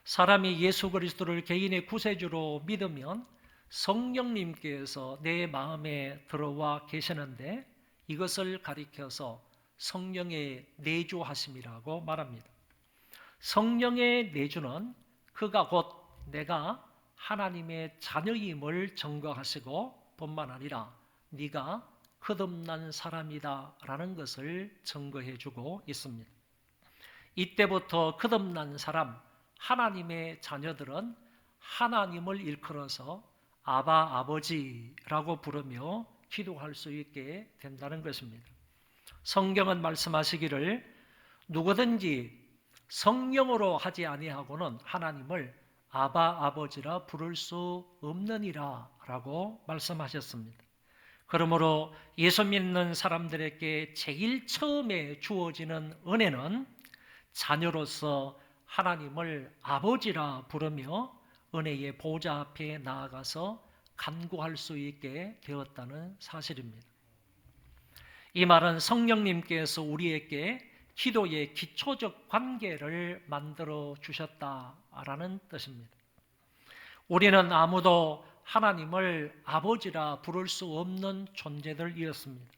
사람이 예수 그리스도를 개인의 구세주로 믿으면 성령님께서 내 마음에 들어와 계시는데, 이것을 가리켜서 성령의 내주하심이라고 말합니다. 성령의 내주는 그가 곧 내가 하나님의 자녀임을 증거하시고 뿐만 아니라 네가 거듭난 사람이다 라는 것을 증거해 주고 있습니다. 이때부터 거듭난 사람, 하나님의 자녀들은 하나님을 일컬어서 아바 아버지라고 부르며 기도할 수 있게 된다는 것입니다. 성경은 말씀하시기를 누구든지 성령으로 하지 아니하고는 하나님을 아바 아버지라 부를 수 없느니라 라고 말씀하셨습니다. 그러므로 예수 믿는 사람들에게 제일 처음에 주어지는 은혜는 자녀로서 하나님을 아버지라 부르며 은혜의 보좌 앞에 나아가서 간구할 수 있게 되었다는 사실입니다. 이 말은 성령님께서 우리에게 기도의 기초적 관계를 만들어 주셨다라는 뜻입니다. 우리는 아무도 하나님을 아버지라 부를 수 없는 존재들이었습니다.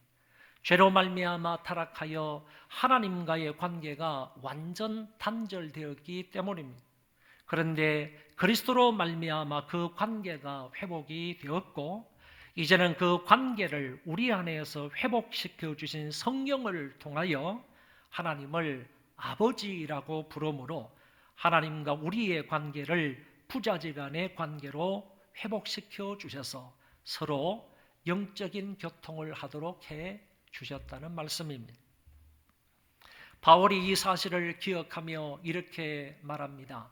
죄로 말미암아 타락하여 하나님과의 관계가 완전 단절되었기 때문입니다. 그런데 그리스도로 말미암아 그 관계가 회복이 되었고, 이제는 그 관계를 우리 안에서 회복시켜 주신 성령을 통하여 하나님을 아버지라고 부르므로 하나님과 우리의 관계를 부자지간의 관계로 회복시켜 주셔서 서로 영적인 교통을 하도록 해 주셨다는 말씀입니다. 바울이 이 사실을 기억하며 이렇게 말합니다.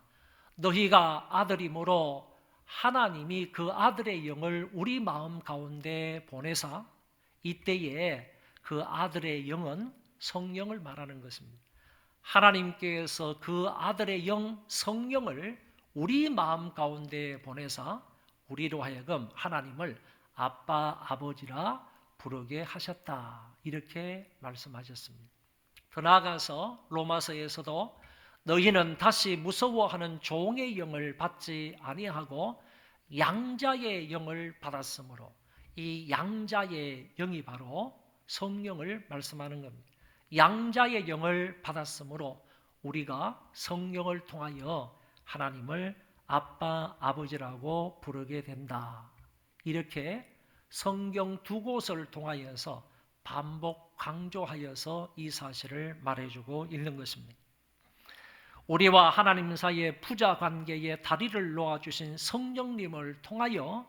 너희가 아들이므로 하나님이 그 아들의 영을 우리 마음 가운데 보내사, 이때에 그 아들의 영은 성령을 말하는 것입니다. 하나님께서 그 아들의 영 성령을 우리 마음 가운데 보내사 우리로 하여금 하나님을 아빠 아버지라 부르게 하셨다, 이렇게 말씀하셨습니다. 더 나아가서 로마서에서도 너희는 다시 무서워하는 종의 영을 받지 아니하고 양자의 영을 받았으므로, 이 양자의 영이 바로 성령을 말씀하는 겁니다. 양자의 영을 받았으므로 우리가 성령을 통하여 하나님을 아빠 아버지라고 부르게 된다, 이렇게 성경 두 곳을 통하여서 반복 강조하여서 이 사실을 말해주고 있는 것입니다. 우리와 하나님 사이의 부자 관계에 다리를 놓아주신 성령님을 통하여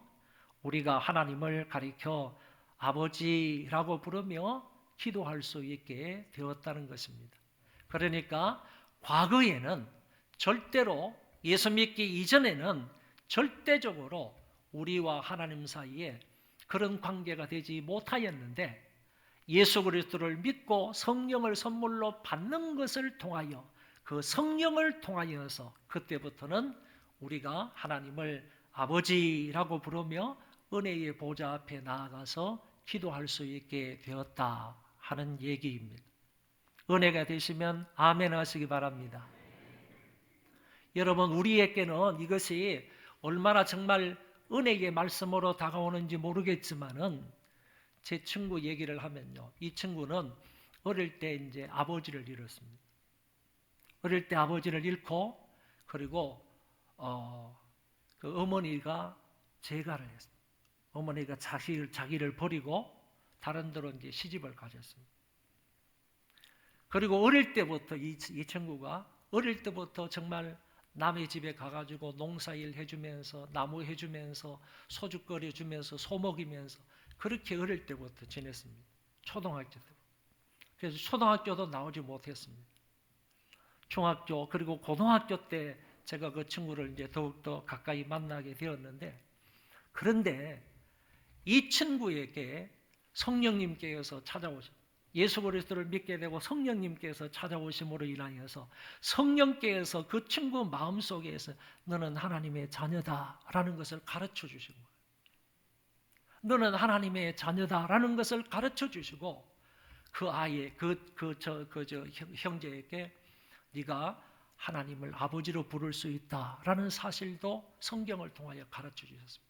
우리가 하나님을 가리켜 아버지라고 부르며 기도할 수 있게 되었다는 것입니다. 그러니까 과거에는 절대로 예수 믿기 이전에는 절대적으로 우리와 하나님 사이에 그런 관계가 되지 못하였는데 예수 그리스도를 믿고 성령을 선물로 받는 것을 통하여 그 성령을 통하여서 그때부터는 우리가 하나님을 아버지라고 부르며 은혜의 보좌 앞에 나아가서 기도할 수 있게 되었다 하는 얘기입니다. 은혜가 되시면 아멘 하시기 바랍니다. 여러분, 우리에게는 이것이 얼마나 정말 은혜의 말씀으로 다가오는지 모르겠지만은 제 친구 얘기를 하면요, 이 친구는 어릴 때 이제 아버지를 잃었습니다. 어릴 때 아버지를 잃고 그리고 그 어머니가 재가를 했습니다. 어머니가 자기를 버리고 다른 데로 이제 시집을 가졌습니다. 그리고 어릴 때부터 이 친구가 어릴 때부터 정말 남의 집에 가가지고 농사일 해주면서 나무 해주면서 소주 끓여주면서 소 먹이면서 그렇게 어릴 때부터 지냈습니다. 초등학교 때부터. 그래서 초등학교도 나오지 못했습니다. 중학교 그리고 고등학교 때 제가 그 친구를 이제 더욱더 가까이 만나게 되었는데, 그런데 이 친구에게 성령님께서 찾아오셨습니다. 예수 그리스도를 믿게 되고 성령님께서 찾아오심으로 인하여서 성령께서 그 친구 마음속에서 너는 하나님의 자녀다라는 것을 가르쳐 주신 거예요. 너는 하나님의 자녀다라는 것을 가르쳐 주시고 그 아이의 형제에게 네가 하나님을 아버지로 부를 수 있다라는 사실도 성경을 통하여 가르쳐 주셨습니다.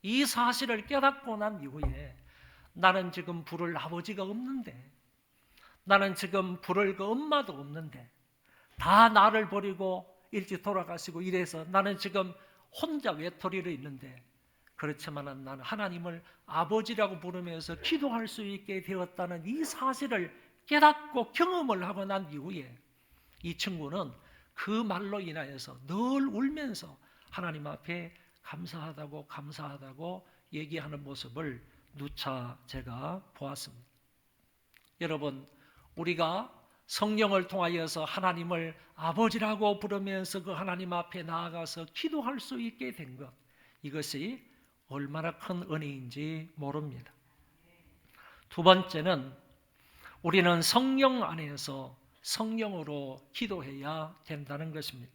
이 사실을 깨닫고 난 이후에 나는 지금 부를 아버지가 없는데, 나는 지금 부를 그 엄마도 없는데 다 나를 버리고 일찍 돌아가시고 이래서 나는 지금 혼자 외톨이로 있는데, 그렇지만 나는 하나님을 아버지라고 부르면서 기도할 수 있게 되었다는 이 사실을 깨닫고 경험을 하고 난 이후에 이 친구는 그 말로 인하여서 늘 울면서 하나님 앞에 감사하다고 얘기하는 모습을 누차 제가 보았습니다. 여러분, 우리가 성령을 통하여서 하나님을 아버지라고 부르면서 그 하나님 앞에 나아가서 기도할 수 있게 된 것, 이것이 얼마나 큰 은혜인지 모릅니다. 두 번째는 우리는 성령 안에서 성령으로 기도해야 된다는 것입니다.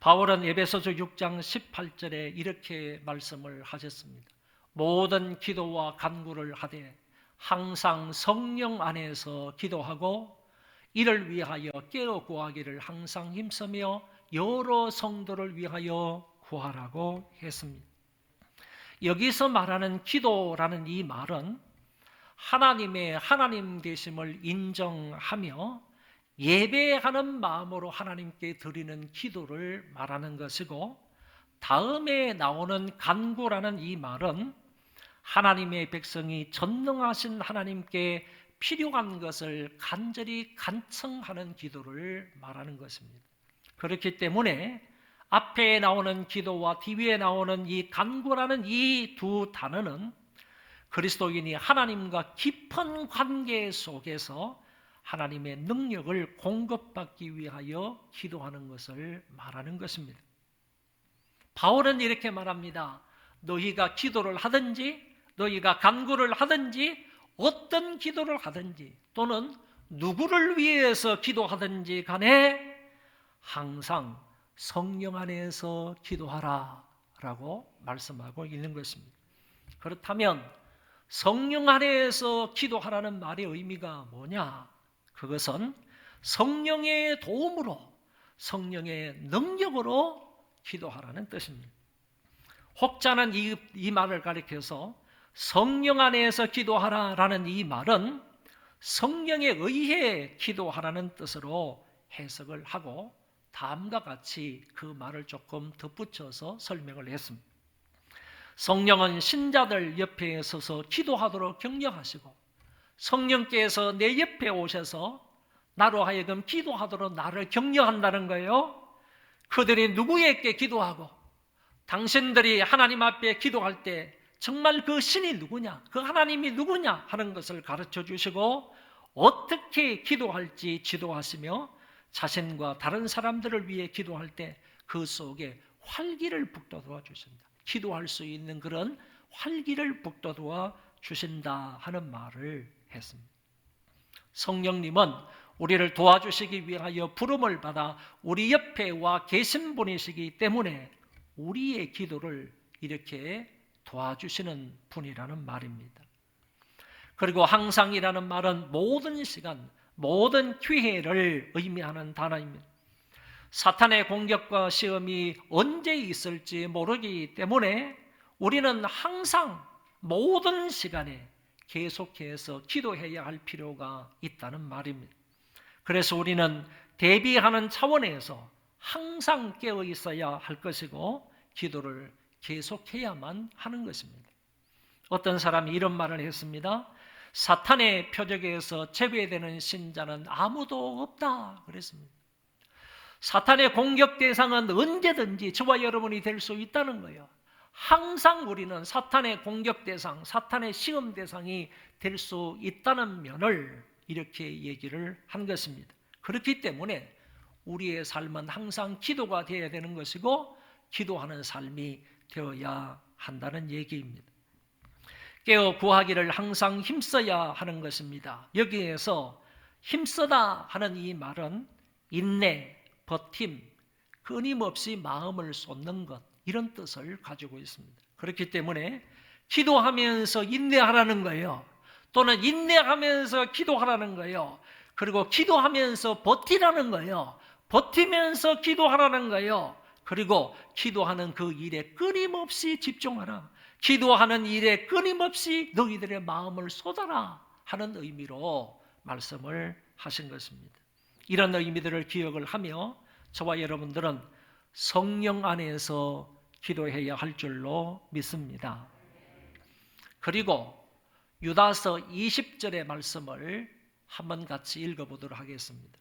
바울은 에베소서 6장 18절에 이렇게 말씀을 하셨습니다. 모든 기도와 간구를 하되 항상 성령 안에서 기도하고 이를 위하여 깨어 구하기를 항상 힘쓰며 여러 성도를 위하여 구하라고 했습니다. 여기서 말하는 기도라는 이 말은 하나님의 하나님 되심을 인정하며 예배하는 마음으로 하나님께 드리는 기도를 말하는 것이고, 다음에 나오는 간구라는 이 말은 하나님의 백성이 전능하신 하나님께 필요한 것을 간절히 간청하는 기도를 말하는 것입니다. 그렇기 때문에 앞에 나오는 기도와 뒤에 나오는 이 간구라는 이 두 단어는 그리스도인이 하나님과 깊은 관계 속에서 하나님의 능력을 공급받기 위하여 기도하는 것을 말하는 것입니다. 바울은 이렇게 말합니다. 너희가 기도를 하든지 너희가 간구를 하든지 어떤 기도를 하든지 또는 누구를 위해서 기도하든지 간에 항상 성령 안에서 기도하라 라고 말씀하고 있는 것입니다. 그렇다면 성령 안에서 기도하라는 말의 의미가 뭐냐? 그것은 성령의 도움으로, 성령의 능력으로 기도하라는 뜻입니다. 혹자는 이 말을 가리켜서 성령 안에서 기도하라라는 이 말은 성령에 의해 기도하라는 뜻으로 해석을 하고 다음과 같이 그 말을 조금 덧붙여서 설명을 했습니다. 성령은 신자들 옆에 서서 기도하도록 격려하시고 성령께서 내 옆에 오셔서 나로 하여금 기도하도록 나를 격려한다는 거예요. 그들이 누구에게 기도하고 당신들이 하나님 앞에 기도할 때 정말 그 신이 누구냐, 그 하나님이 누구냐 하는 것을 가르쳐 주시고 어떻게 기도할지 지도하시며 자신과 다른 사람들을 위해 기도할 때 그 속에 활기를 북돋워 주신다. 기도할 수 있는 그런 활기를 북돋워 주신다 하는 말을 했습니다. 성령님은 우리를 도와주시기 위하여 부름을 받아 우리 옆에 와 계신 분이시기 때문에 우리의 기도를 이렇게 도와주시는 분이라는 말입니다. 그리고 항상이라는 말은 모든 시간, 모든 기회를 의미하는 단어입니다. 사탄의 공격과 시험이 언제 있을지 모르기 때문에 우리는 항상 모든 시간에 계속해서 기도해야 할 필요가 있다는 말입니다. 그래서 우리는 대비하는 차원에서 항상 깨어 있어야 할 것이고 기도를 계속해야만 하는 것입니다. 어떤 사람이 이런 말을 했습니다. 사탄의 표적에서 제외되는 신자는 아무도 없다 그랬습니다. 사탄의 공격 대상은 언제든지 저와 여러분이 될 수 있다는 거예요. 항상 우리는 사탄의 공격 대상, 사탄의 시험 대상이 될 수 있다는 면을 이렇게 얘기를 한 것입니다. 그렇기 때문에 우리의 삶은 항상 기도가 되어야 되는 것이고 기도하는 삶이 되어야 한다는 얘기입니다. 깨어 구하기를 항상 힘써야 하는 것입니다. 여기에서 힘쓰다 하는 이 말은 인내, 버팀, 끊임없이 마음을 쏟는 것 이런 뜻을 가지고 있습니다. 그렇기 때문에 기도하면서 인내하라는 거예요. 또는 인내하면서 기도하라는 거예요. 그리고 기도하면서 버티라는 거예요. 버티면서 기도하라는 거예요. 그리고 기도하는 그 일에 끊임없이 집중하라. 기도하는 일에 끊임없이 너희들의 마음을 쏟아라 하는 의미로 말씀을 하신 것입니다. 이런 의미들을 기억을 하며 저와 여러분들은 성령 안에서 기도해야 할 줄로 믿습니다. 그리고 유다서 20절의 말씀을 한번 같이 읽어보도록 하겠습니다.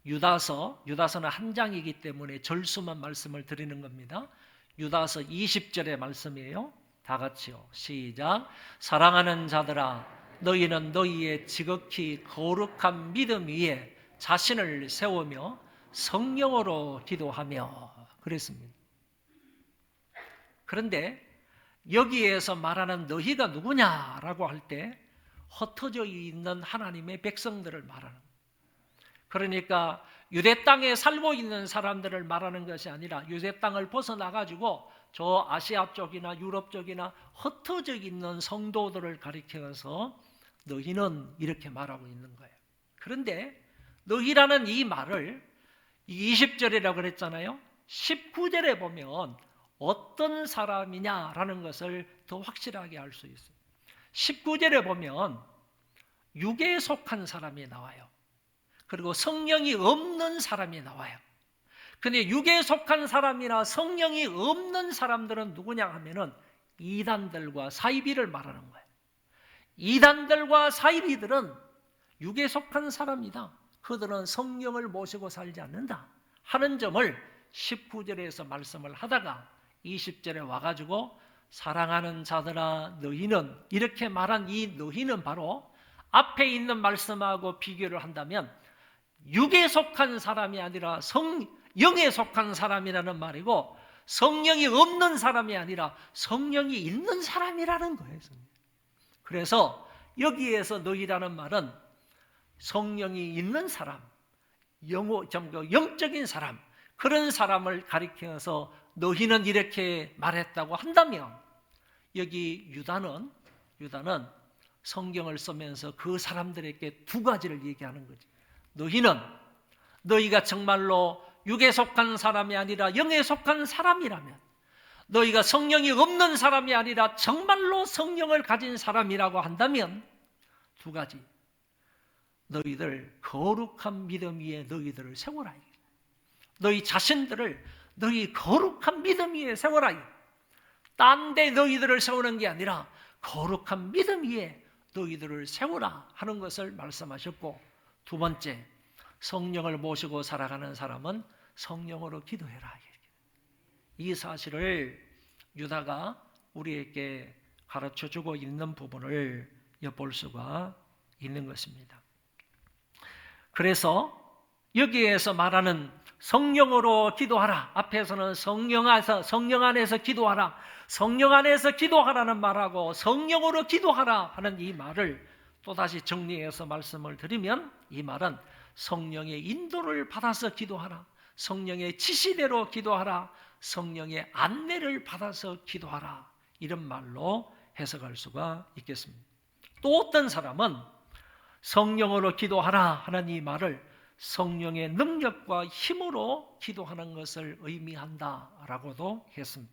유다서는 한 장이기 때문에 절수만 말씀을 드리는 겁니다. 유다서 20절의 말씀이에요. 다 같이요. 시작. 사랑하는 자들아, 너희는 너희의 지극히 거룩한 믿음 위에 자신을 세우며 성령으로 기도하며 그랬습니다. 그런데 여기에서 말하는 너희가 누구냐라고 할 때 흩어져 있는 하나님의 백성들을 말하는 거예요. 그러니까 유대 땅에 살고 있는 사람들을 말하는 것이 아니라 유대 땅을 벗어나가지고 저 아시아 쪽이나 유럽 쪽이나 흩어져 있는 성도들을 가리켜서 너희는 이렇게 말하고 있는 거예요. 그런데 너희라는 이 말을 20절이라고 그랬잖아요. 19절에 보면 어떤 사람이냐라는 것을 더 확실하게 알 수 있어요. 19절에 보면 육에 속한 사람이 나와요. 그리고 성령이 없는 사람이 나와요. 근데 육에 속한 사람이나 성령이 없는 사람들은 누구냐 하면은 이단들과 사이비를 말하는 거예요. 이단들과 사이비들은 육에 속한 사람이다. 그들은 성령을 모시고 살지 않는다 하는 점을 19절에서 말씀을 하다가 20절에 와가지고 사랑하는 자들아 너희는 이렇게 말한 이 너희는 바로 앞에 있는 말씀하고 비교를 한다면 육에 속한 사람이 아니라 영에 속한 사람이라는 말이고 성령이 없는 사람이 아니라 성령이 있는 사람이라는 거예요. 그래서 여기에서 너희라는 말은 성령이 있는 사람, 영적인 사람, 그런 사람을 가리켜서 너희는 이렇게 말했다고 한다면 여기 유다는 성경을 쓰면서 그 사람들에게 두 가지를 얘기하는 거지. 너희가 정말로 육에 속한 사람이 아니라 영에 속한 사람이라면, 너희가 성령이 없는 사람이 아니라 정말로 성령을 가진 사람이라고 한다면 두 가지. 너희들 거룩한 믿음 위에 너희들을 세워라. 너희 자신들을 너희 거룩한 믿음 위에 세워라. 딴 데 너희들을 세우는 게 아니라 거룩한 믿음 위에 너희들을 세우라 하는 것을 말씀하셨고, 두 번째, 성령을 모시고 살아가는 사람은 성령으로 기도해라. 이 사실을 유다가 우리에게 가르쳐주고 있는 부분을 엿볼 수가 있는 것입니다. 그래서 여기에서 말하는 성령으로 기도하라, 앞에서는 성령 안에서 기도하라, 성령 안에서 기도하라는 말하고 성령으로 기도하라 하는 이 말을 또다시 정리해서 말씀을 드리면, 이 말은 성령의 인도를 받아서 기도하라, 성령의 지시대로 기도하라, 성령의 안내를 받아서 기도하라, 이런 말로 해석할 수가 있겠습니다. 또 어떤 사람은 성령으로 기도하라 하는 이 말을 성령의 능력과 힘으로 기도하는 것을 의미한다라고도 했습니다.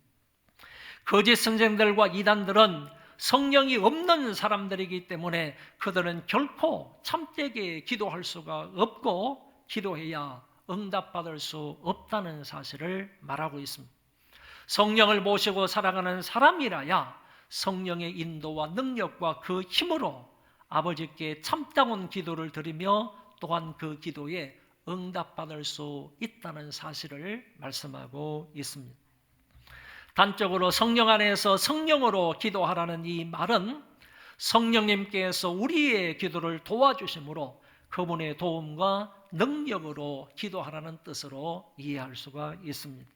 거짓 선생들과 이단들은 성령이 없는 사람들이기 때문에 그들은 결코 참되게 기도할 수가 없고 기도해야 응답받을 수 없다는 사실을 말하고 있습니다. 성령을 모시고 살아가는 사람이라야 성령의 인도와 능력과 그 힘으로 아버지께 참다운 기도를 드리며 또한 그 기도에 응답받을 수 있다는 사실을 말씀하고 있습니다. 단적으로 성령 안에서 성령으로 기도하라는 이 말은 성령님께서 우리의 기도를 도와주심으로 그분의 도움과 능력으로 기도하라는 뜻으로 이해할 수가 있습니다.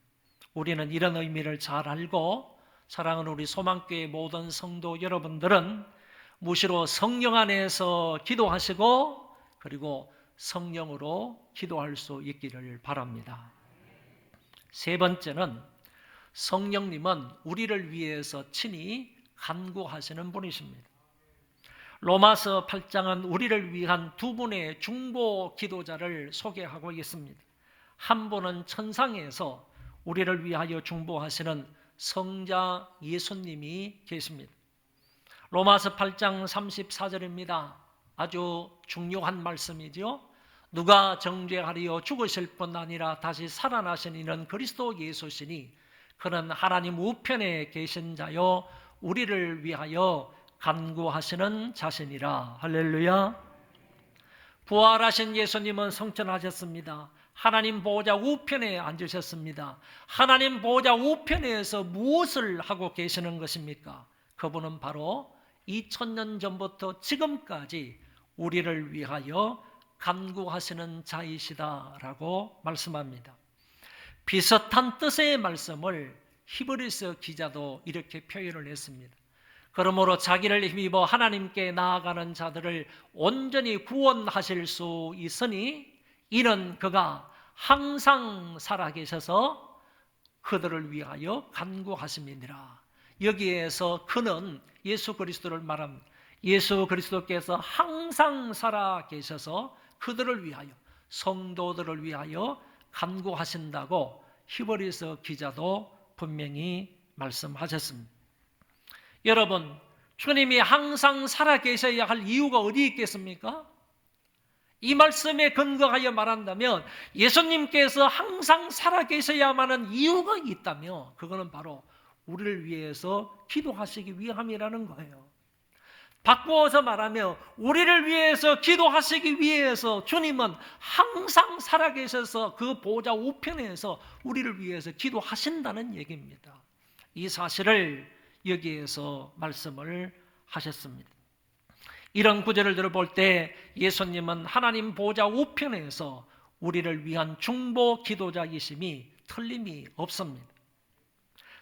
우리는 이런 의미를 잘 알고 사랑하는 우리 소망교회 모든 성도 여러분들은 무시로 성령 안에서 기도하시고 그리고 성령으로 기도할 수 있기를 바랍니다. 세 번째는 성령님은 우리를 위해서 친히 간구하시는 분이십니다. 로마서 8장은 우리를 위한 두 분의 중보 기도자를 소개하고 있습니다. 한 분은 천상에서 우리를 위하여 중보하시는 성자 예수님이 계십니다. 로마서 8장 34절입니다. 아주 중요한 말씀이죠. 누가 정죄하리요 죽으실 뿐 아니라 다시 살아나신 이는 그리스도 예수시니 그는 하나님 우편에 계신 자요 우리를 위하여 간구하시는 자신이라. 할렐루야. 부활하신 예수님은 성천하셨습니다. 하나님 보호자 우편에 앉으셨습니다. 하나님 보호자 우편에서 무엇을 하고 계시는 것입니까? 그분은 바로 2000년 전부터 지금까지 우리를 위하여 간구하시는 자이시다라고 말씀합니다. 비슷한 뜻의 말씀을 히브리서 기자도 이렇게 표현을 했습니다. 그러므로 자기를 힘입어 하나님께 나아가는 자들을 온전히 구원하실 수 있으니 이는 그가 항상 살아계셔서 그들을 위하여 간구하심이니라. 여기에서 그는 예수 그리스도를 말합니다. 예수 그리스도께서 항상 살아계셔서 그들을 위하여, 성도들을 위하여 간구하신다고 히브리서 기자도 분명히 말씀하셨습니다. 여러분, 주님이 항상 살아계셔야 할 이유가 어디 있겠습니까? 이 말씀에 근거하여 말한다면 예수님께서 항상 살아계셔야만 하는 이유가 있다면 그거는 바로 우리를 위해서 기도하시기 위함이라는 거예요. 바꾸어서 말하면 우리를 위해서 기도하시기 위해서 주님은 항상 살아계셔서 그 보좌 우편에서 우리를 위해서 기도하신다는 얘기입니다. 이 사실을 여기에서 말씀을 하셨습니다. 이런 구절을 들어볼 때 예수님은 하나님 보좌 우편에서 우리를 위한 중보 기도자이심이 틀림이 없습니다.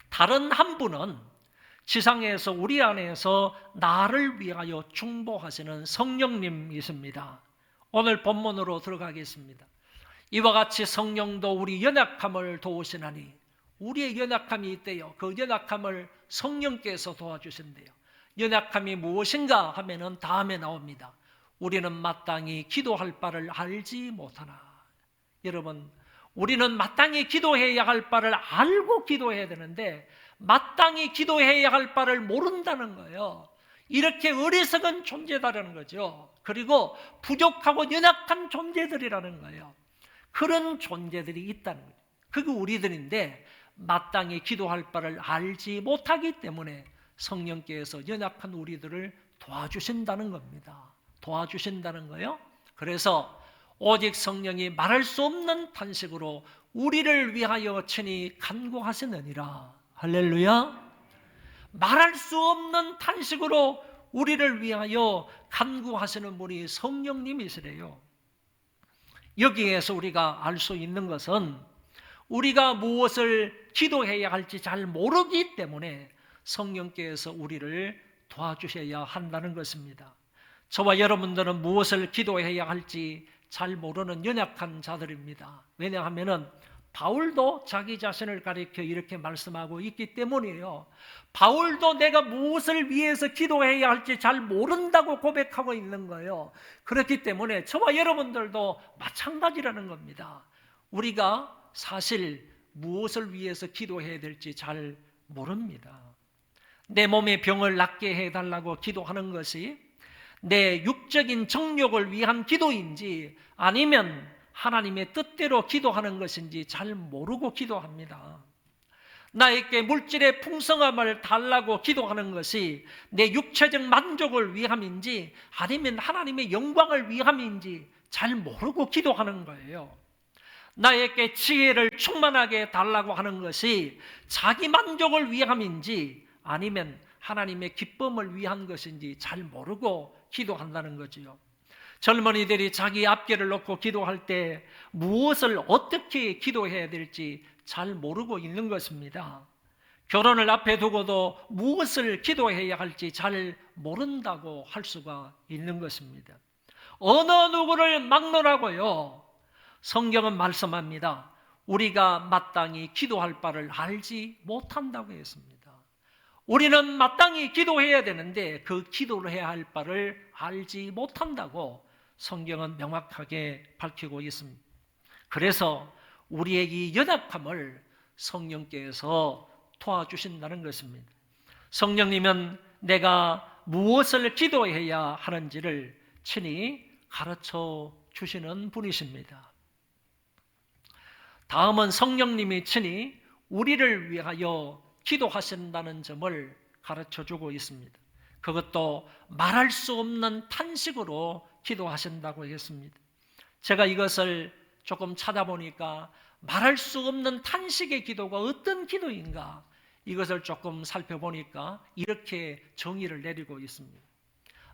다른 한 분은 지상에서 우리 안에서 나를 위하여 중보하시는 성령님이십니다. 오늘 본문으로 들어가겠습니다. 이와 같이 성령도 우리 연약함을 도우시나니, 우리의 연약함이 있대요. 그 연약함을 성령께서 도와주신대요. 연약함이 무엇인가 하면은 다음에 나옵니다. 우리는 마땅히 기도할 바를 알지 못하나. 여러분, 우리는 마땅히 기도해야 할 바를 알고 기도해야 되는데 마땅히 기도해야 할 바를 모른다는 거예요. 이렇게 어리석은 존재다라는 거죠. 그리고 부족하고 연약한 존재들이라는 거예요. 그런 존재들이 있다는 거죠. 그게 우리들인데 마땅히 기도할 바를 알지 못하기 때문에 성령께서 연약한 우리들을 도와주신다는 겁니다. 도와주신다는 거예요. 그래서 오직 성령이 말할 수 없는 탄식으로 우리를 위하여 친히 간구하시느니라. 할렐루야. 말할 수 없는 탄식으로 우리를 위하여 간구하시는 분이 성령님이시래요. 여기에서 우리가 알 수 있는 것은 우리가 무엇을 기도해야 할지 잘 모르기 때문에 성령께서 우리를 도와주셔야 한다는 것입니다. 저와 여러분들은 무엇을 기도해야 할지 잘 모르는 연약한 자들입니다. 왜냐하면 바울도 자기 자신을 가리켜 이렇게 말씀하고 있기 때문이에요. 바울도 내가 무엇을 위해서 기도해야 할지 잘 모른다고 고백하고 있는 거예요. 그렇기 때문에 저와 여러분들도 마찬가지라는 겁니다. 우리가 사실 무엇을 위해서 기도해야 될지 잘 모릅니다. 내 몸의 병을 낫게 해달라고 기도하는 것이 내 육적인 정욕을 위한 기도인지 아니면 하나님의 뜻대로 기도하는 것인지 잘 모르고 기도합니다. 나에게 물질의 풍성함을 달라고 기도하는 것이 내 육체적 만족을 위함인지 아니면 하나님의 영광을 위함인지 잘 모르고 기도하는 거예요. 나에게 지혜를 충만하게 달라고 하는 것이 자기 만족을 위함인지 아니면 하나님의 기쁨을 위한 것인지 잘 모르고 기도한다는 거지요. 젊은이들이 자기 앞길을 놓고 기도할 때 무엇을 어떻게 기도해야 될지 잘 모르고 있는 것입니다. 결혼을 앞에 두고도 무엇을 기도해야 할지 잘 모른다고 할 수가 있는 것입니다. 어느 누구를 막론하고요. 성경은 말씀합니다. 우리가 마땅히 기도할 바를 알지 못한다고 했습니다. 우리는 마땅히 기도해야 되는데 그 기도를 해야 할 바를 알지 못한다고 성경은 명확하게 밝히고 있습니다. 그래서 우리의 이 연약함을 성령께서 도와주신다는 것입니다. 성령님은 내가 무엇을 기도해야 하는지를 친히 가르쳐 주시는 분이십니다. 다음은 성령님이 친히 우리를 위하여 기도하신다는 점을 가르쳐 주고 있습니다. 그것도 말할 수 없는 탄식으로 기도하신다고 했습니다. 제가 이것을 조금 찾아보니까 말할 수 없는 탄식의 기도가 어떤 기도인가 이것을 조금 살펴보니까 이렇게 정의를 내리고 있습니다.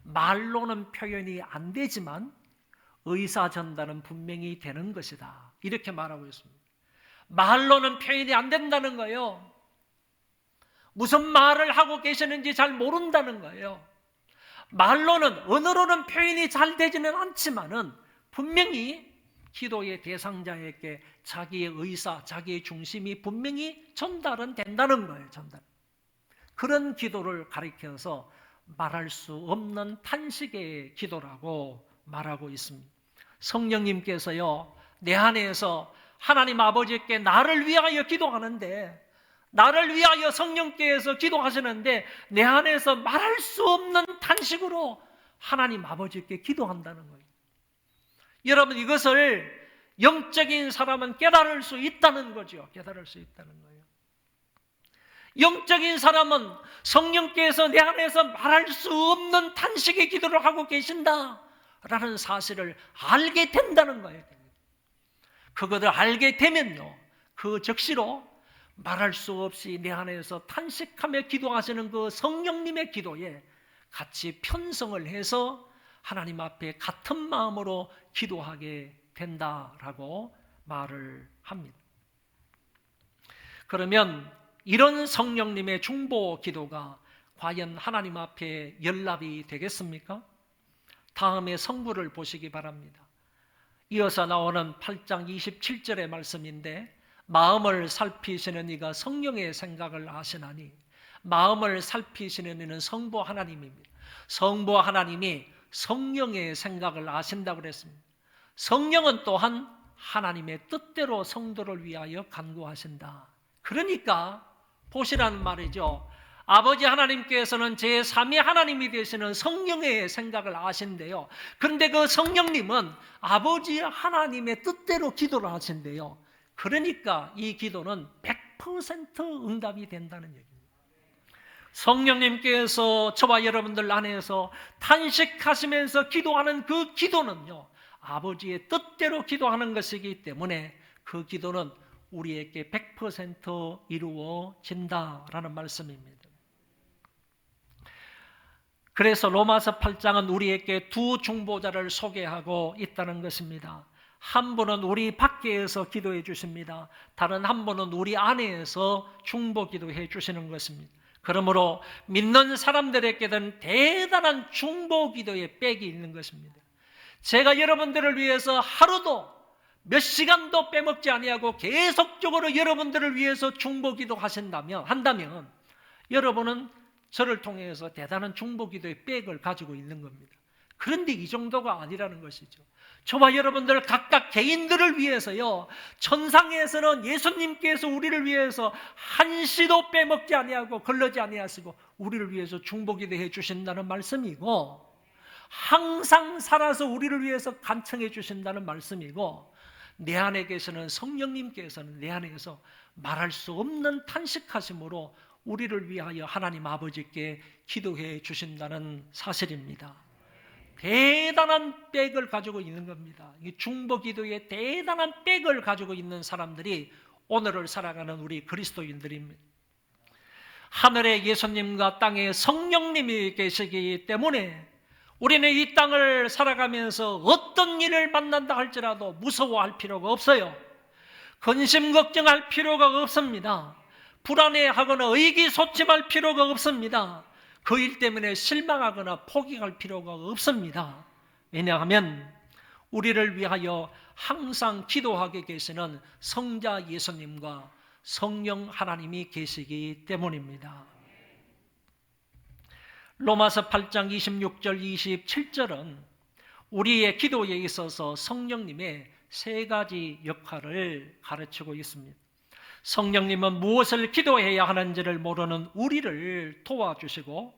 말로는 표현이 안 되지만 의사 전달은 분명히 되는 것이다. 이렇게 말하고 있습니다. 말로는 표현이 안 된다는 거예요. 무슨 말을 하고 계시는지 잘 모른다는 거예요. 말로는, 언어로는 표현이 잘 되지는 않지만은 분명히 기도의 대상자에게 자기의 의사, 자기의 중심이 분명히 전달은 된다는 거예요. 전달. 그런 기도를 가리켜서 말할 수 없는 탄식의 기도라고 말하고 있습니다. 성령님께서요, 내 안에서 하나님 아버지께 나를 위하여 기도하는데, 나를 위하여 성령께서 기도하시는데 내 안에서 말할 수 없는 탄식으로 하나님 아버지께 기도한다는 거예요. 여러분, 이것을 영적인 사람은 깨달을 수 있다는 거죠. 깨달을 수 있다는 거예요. 영적인 사람은 성령께서 내 안에서 말할 수 없는 탄식의 기도를 하고 계신다라는 사실을 알게 된다는 거예요. 그것을 알게 되면요, 그 즉시로 말할 수 없이 내 안에서 탄식하며 기도하시는 그 성령님의 기도에 같이 편성을 해서 하나님 앞에 같은 마음으로 기도하게 된다라고 말을 합니다. 그러면 이런 성령님의 중보 기도가 과연 하나님 앞에 연락이 되겠습니까? 다음에 성부를 보시기 바랍니다. 이어서 나오는 8장 27절의 말씀인데, 마음을 살피시는 이가 성령의 생각을 아시나니, 마음을 살피시는 이는 성부 하나님입니다. 성부 하나님이 성령의 생각을 아신다고 그랬습니다. 성령은 또한 하나님의 뜻대로 성도를 위하여 간구하신다. 그러니까 보시라는 말이죠. 아버지 하나님께서는 제3위 하나님이 되시는 성령의 생각을 아신대요. 그런데 그 성령님은 아버지 하나님의 뜻대로 기도를 하신대요. 그러니까 이 기도는 100% 응답이 된다는 얘기입니다. 성령님께서 저와 여러분들 안에서 탄식하시면서 기도하는 그 기도는요, 아버지의 뜻대로 기도하는 것이기 때문에 그 기도는 우리에게 100% 이루어진다라는 말씀입니다. 그래서 로마서 8장은 우리에게 두 중보자를 소개하고 있다는 것입니다. 한 분은 우리 밖에서 기도해 주십니다. 다른 한 분은 우리 안에서 중보 기도해 주시는 것입니다. 그러므로 믿는 사람들에게는 대단한 중보 기도의 백이 있는 것입니다. 제가 여러분들을 위해서 하루도 몇 시간도 빼먹지 아니하고 계속적으로 여러분들을 위해서 중보 기도한다면 여러분은 저를 통해서 대단한 중보 기도의 백을 가지고 있는 겁니다. 그런데 이 정도가 아니라는 것이죠. 저와 여러분들 각각 개인들을 위해서요, 천상에서는 예수님께서 우리를 위해서 한시도 빼먹지 아니하고 걸러지 아니하시고 우리를 위해서 중보 기도해 주신다는 말씀이고, 항상 살아서 우리를 위해서 간청해 주신다는 말씀이고, 내 안에 계시는 성령님께서는 내 안에서 말할 수 없는 탄식하심으로 우리를 위하여 하나님 아버지께 기도해 주신다는 사실입니다. 대단한 백을 가지고 있는 겁니다. 이 중보 기도의 대단한 백을 가지고 있는 사람들이 오늘을 살아가는 우리 그리스도인들입니다. 하늘에 예수님과 땅에 성령님이 계시기 때문에 우리는 이 땅을 살아가면서 어떤 일을 만난다 할지라도 무서워할 필요가 없어요. 근심 걱정할 필요가 없습니다. 불안해하거나 의기소침할 필요가 없습니다. 그 일 때문에 실망하거나 포기할 필요가 없습니다. 왜냐하면 우리를 위하여 항상 기도하게 계시는 성자 예수님과 성령 하나님이 계시기 때문입니다. 로마서 8장 26절 27절은 우리의 기도에 있어서 성령님의 세 가지 역할을 가르치고 있습니다. 성령님은 무엇을 기도해야 하는지를 모르는 우리를 도와주시고,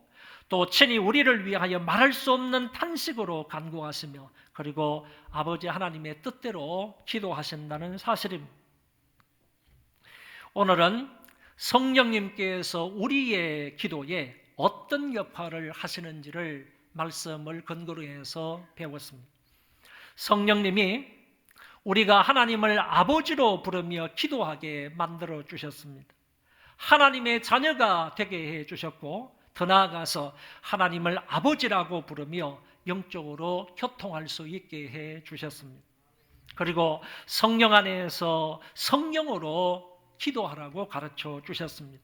또 친히 우리를 위하여 말할 수 없는 탄식으로 간구하시며, 그리고 아버지 하나님의 뜻대로 기도하신다는 사실입니다. 오늘은 성령님께서 우리의 기도에 어떤 역할을 하시는지를 말씀을 근거로 해서 배웠습니다. 성령님이 우리가 하나님을 아버지로 부르며 기도하게 만들어 주셨습니다. 하나님의 자녀가 되게 해 주셨고, 더 나아가서 하나님을 아버지라고 부르며 영적으로 교통할 수 있게 해 주셨습니다. 그리고 성령 안에서 성령으로 기도하라고 가르쳐 주셨습니다.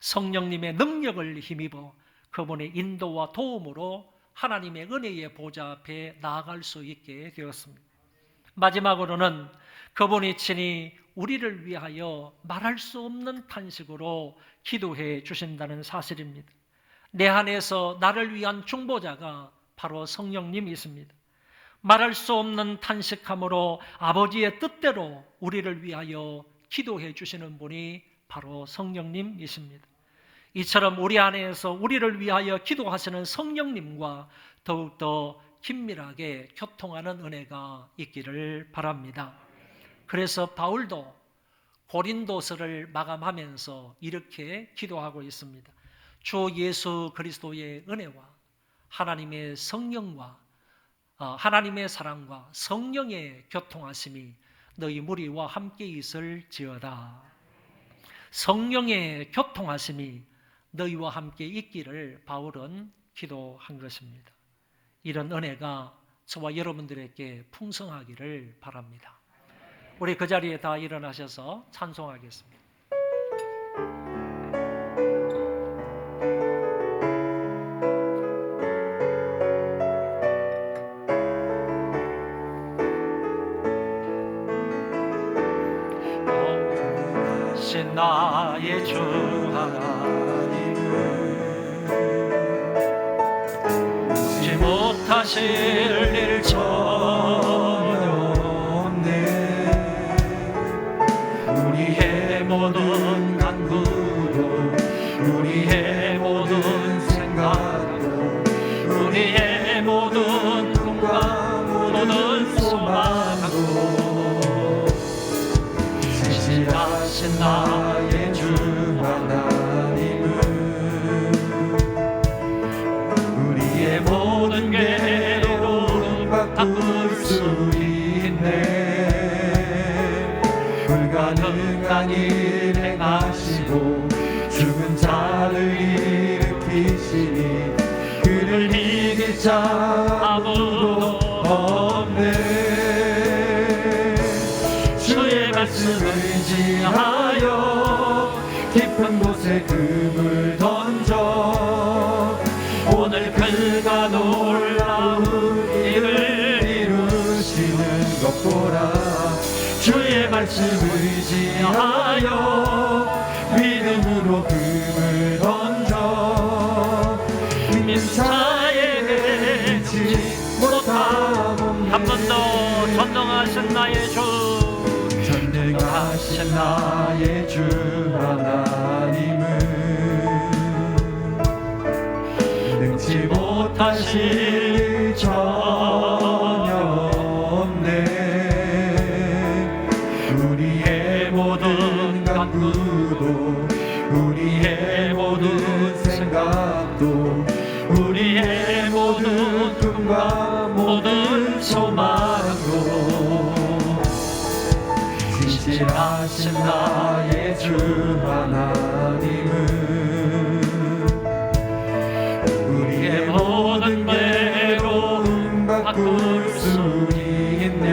성령님의 능력을 힘입어 그분의 인도와 도움으로 하나님의 은혜의 보좌 앞에 나아갈 수 있게 되었습니다. 마지막으로는 그분이 친히 우리를 위하여 말할 수 없는 탄식으로 기도해 주신다는 사실입니다. 내 안에서 나를 위한 중보자가 바로 성령님이십니다. 말할 수 없는 탄식함으로 아버지의 뜻대로 우리를 위하여 기도해 주시는 분이 바로 성령님이십니다. 이처럼 우리 안에서 우리를 위하여 기도하시는 성령님과 더욱더 긴밀하게 교통하는 은혜가 있기를 바랍니다. 그래서 바울도 고린도서를 마감하면서 이렇게 기도하고 있습니다. 주 예수 그리스도의 은혜와 하나님의 성령과 하나님의 사랑과 성령의 교통하심이 너희 무리와 함께 있을지어다. 성령의 교통하심이 너희와 함께 있기를 바울은 기도한 것입니다. 이런 은혜가 저와 여러분들에게 풍성하기를 바랍니다. 우리 그 자리에 다 일어나셔서 찬송하겠습니다. 나의 주 하나님은 잊지 못하실 일 전혀 없네. 우리의 모든 간구도 우리의 모든 생각도 우리의 모든 꿈과 모든 소망도 지지하신 나의 주 수 있네. 불가능한 일 행하시고 죽은 자를 일으키시니 그를 이길 자 아무도 없네. 주의 말씀을 의지하여 깊은 곳에 금을 던져 오늘 그가 놀라운 일을 이루시는 것 보라. 주의 말씀을 의지하여 믿음으로 금을 던져 믿는 자에게 잊지 못하옵네. 한 번 더 전능하신 나의 주, 전능하신 나의 주 하나님은 능치 못하실 일 전혀 없네. 우리의 모든 간구도 우리의 모든 생각도 우리의 모든 꿈과 모든 소망도 진실하신 나의 주 하나님은 우리의 모든 괴로움 바꿀 수 있네.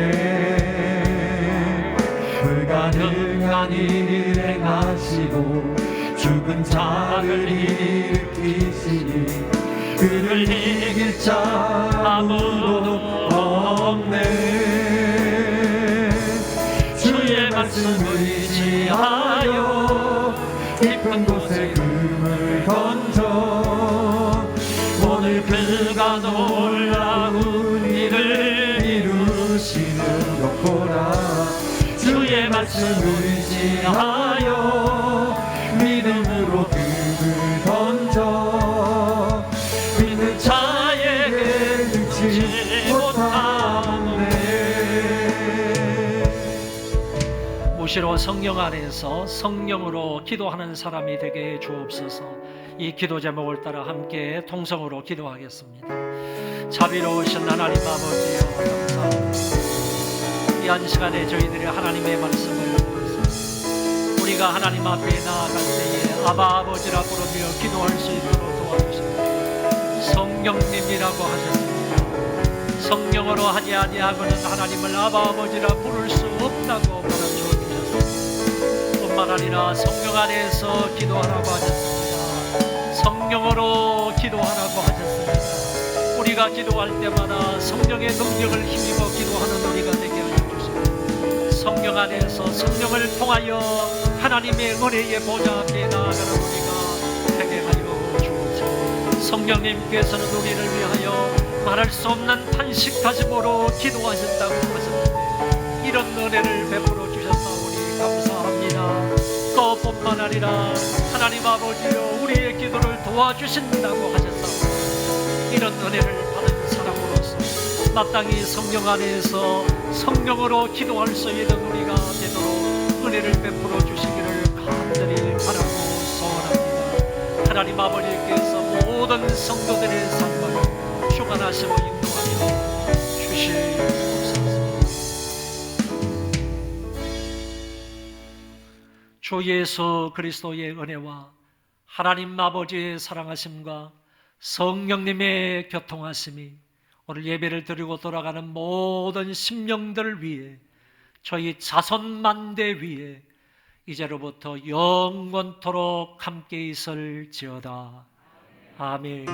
불가능한 일 행하시고 죽은 자를 일으키시니 그를 이길 자 아무도 없네. 주의 말씀을 의지하여 깊은 곳에 금을 던져 오늘 그가 놀라운 일을 이루시는 것 보라. 주의 말씀을 의지하여 믿음으로 금을 던져 믿는 자에게 능치 못하네. 무시로 성령 안에서 성령으로 기도하는 사람이 되게 해 주옵소서. 이 기도 제목을 따라 함께 통성으로 기도하겠습니다. 자비로우신 하나님 아버지여, 감사합니다. 이 한 시간에 저희들이 하나님의 말씀을 듣고 우리가 하나님 앞에 나아갈 때에 아바 아버지라 부르며 기도할 수 있도록 도와주십시오. 성령님이라고 하셨습니다. 성령으로 하지 아니하고는 하나님을 아바 아버지라 부를 수 없다고 말하셨습니다. 뿐만 아니라 성령 안에서 기도하라고 하셨습니다. 성령으로 기도하라고 하셨습니다. 우리가 기도할 때마다 성령의 능력을 힘입어 기도하는 우리가 되게 하여 주십시오. 성령 안에서 성령을 통하여 하나님의 은혜의 보좌 앞에 나아가는 우리가 되게 하여 주옵소서. 성령님께서는 우리를 위하여 말할 수 없는 탄식하심으로 기도하신다고 하셨는데 이런 은혜를 베풀어 주셨사오니 감사합니다. 또 뿐만 아니라 하나님 아버지여 우리의 기도를 도와주신다고 하셨사오니 이런 은혜를 받은 사람으로서 마땅히 성령 안에서 성령으로 기도할 수 있는 우리가 되도록 은혜를 베풀어 주시기를 간절히 바라고 소원합니다. 하나님 아버지께서 모든 성도들의 삶을 주관하시고 인도하여 주시옵소서. 주 예수 그리스도의 은혜와 하나님 아버지의 사랑하심과 성령님의 교통하심이 오늘 예배를 드리고 돌아가는 모든 심령들 위해 저희 자손만대 위에 이제로부터 영원토록 함께 있을지어다. 아멘.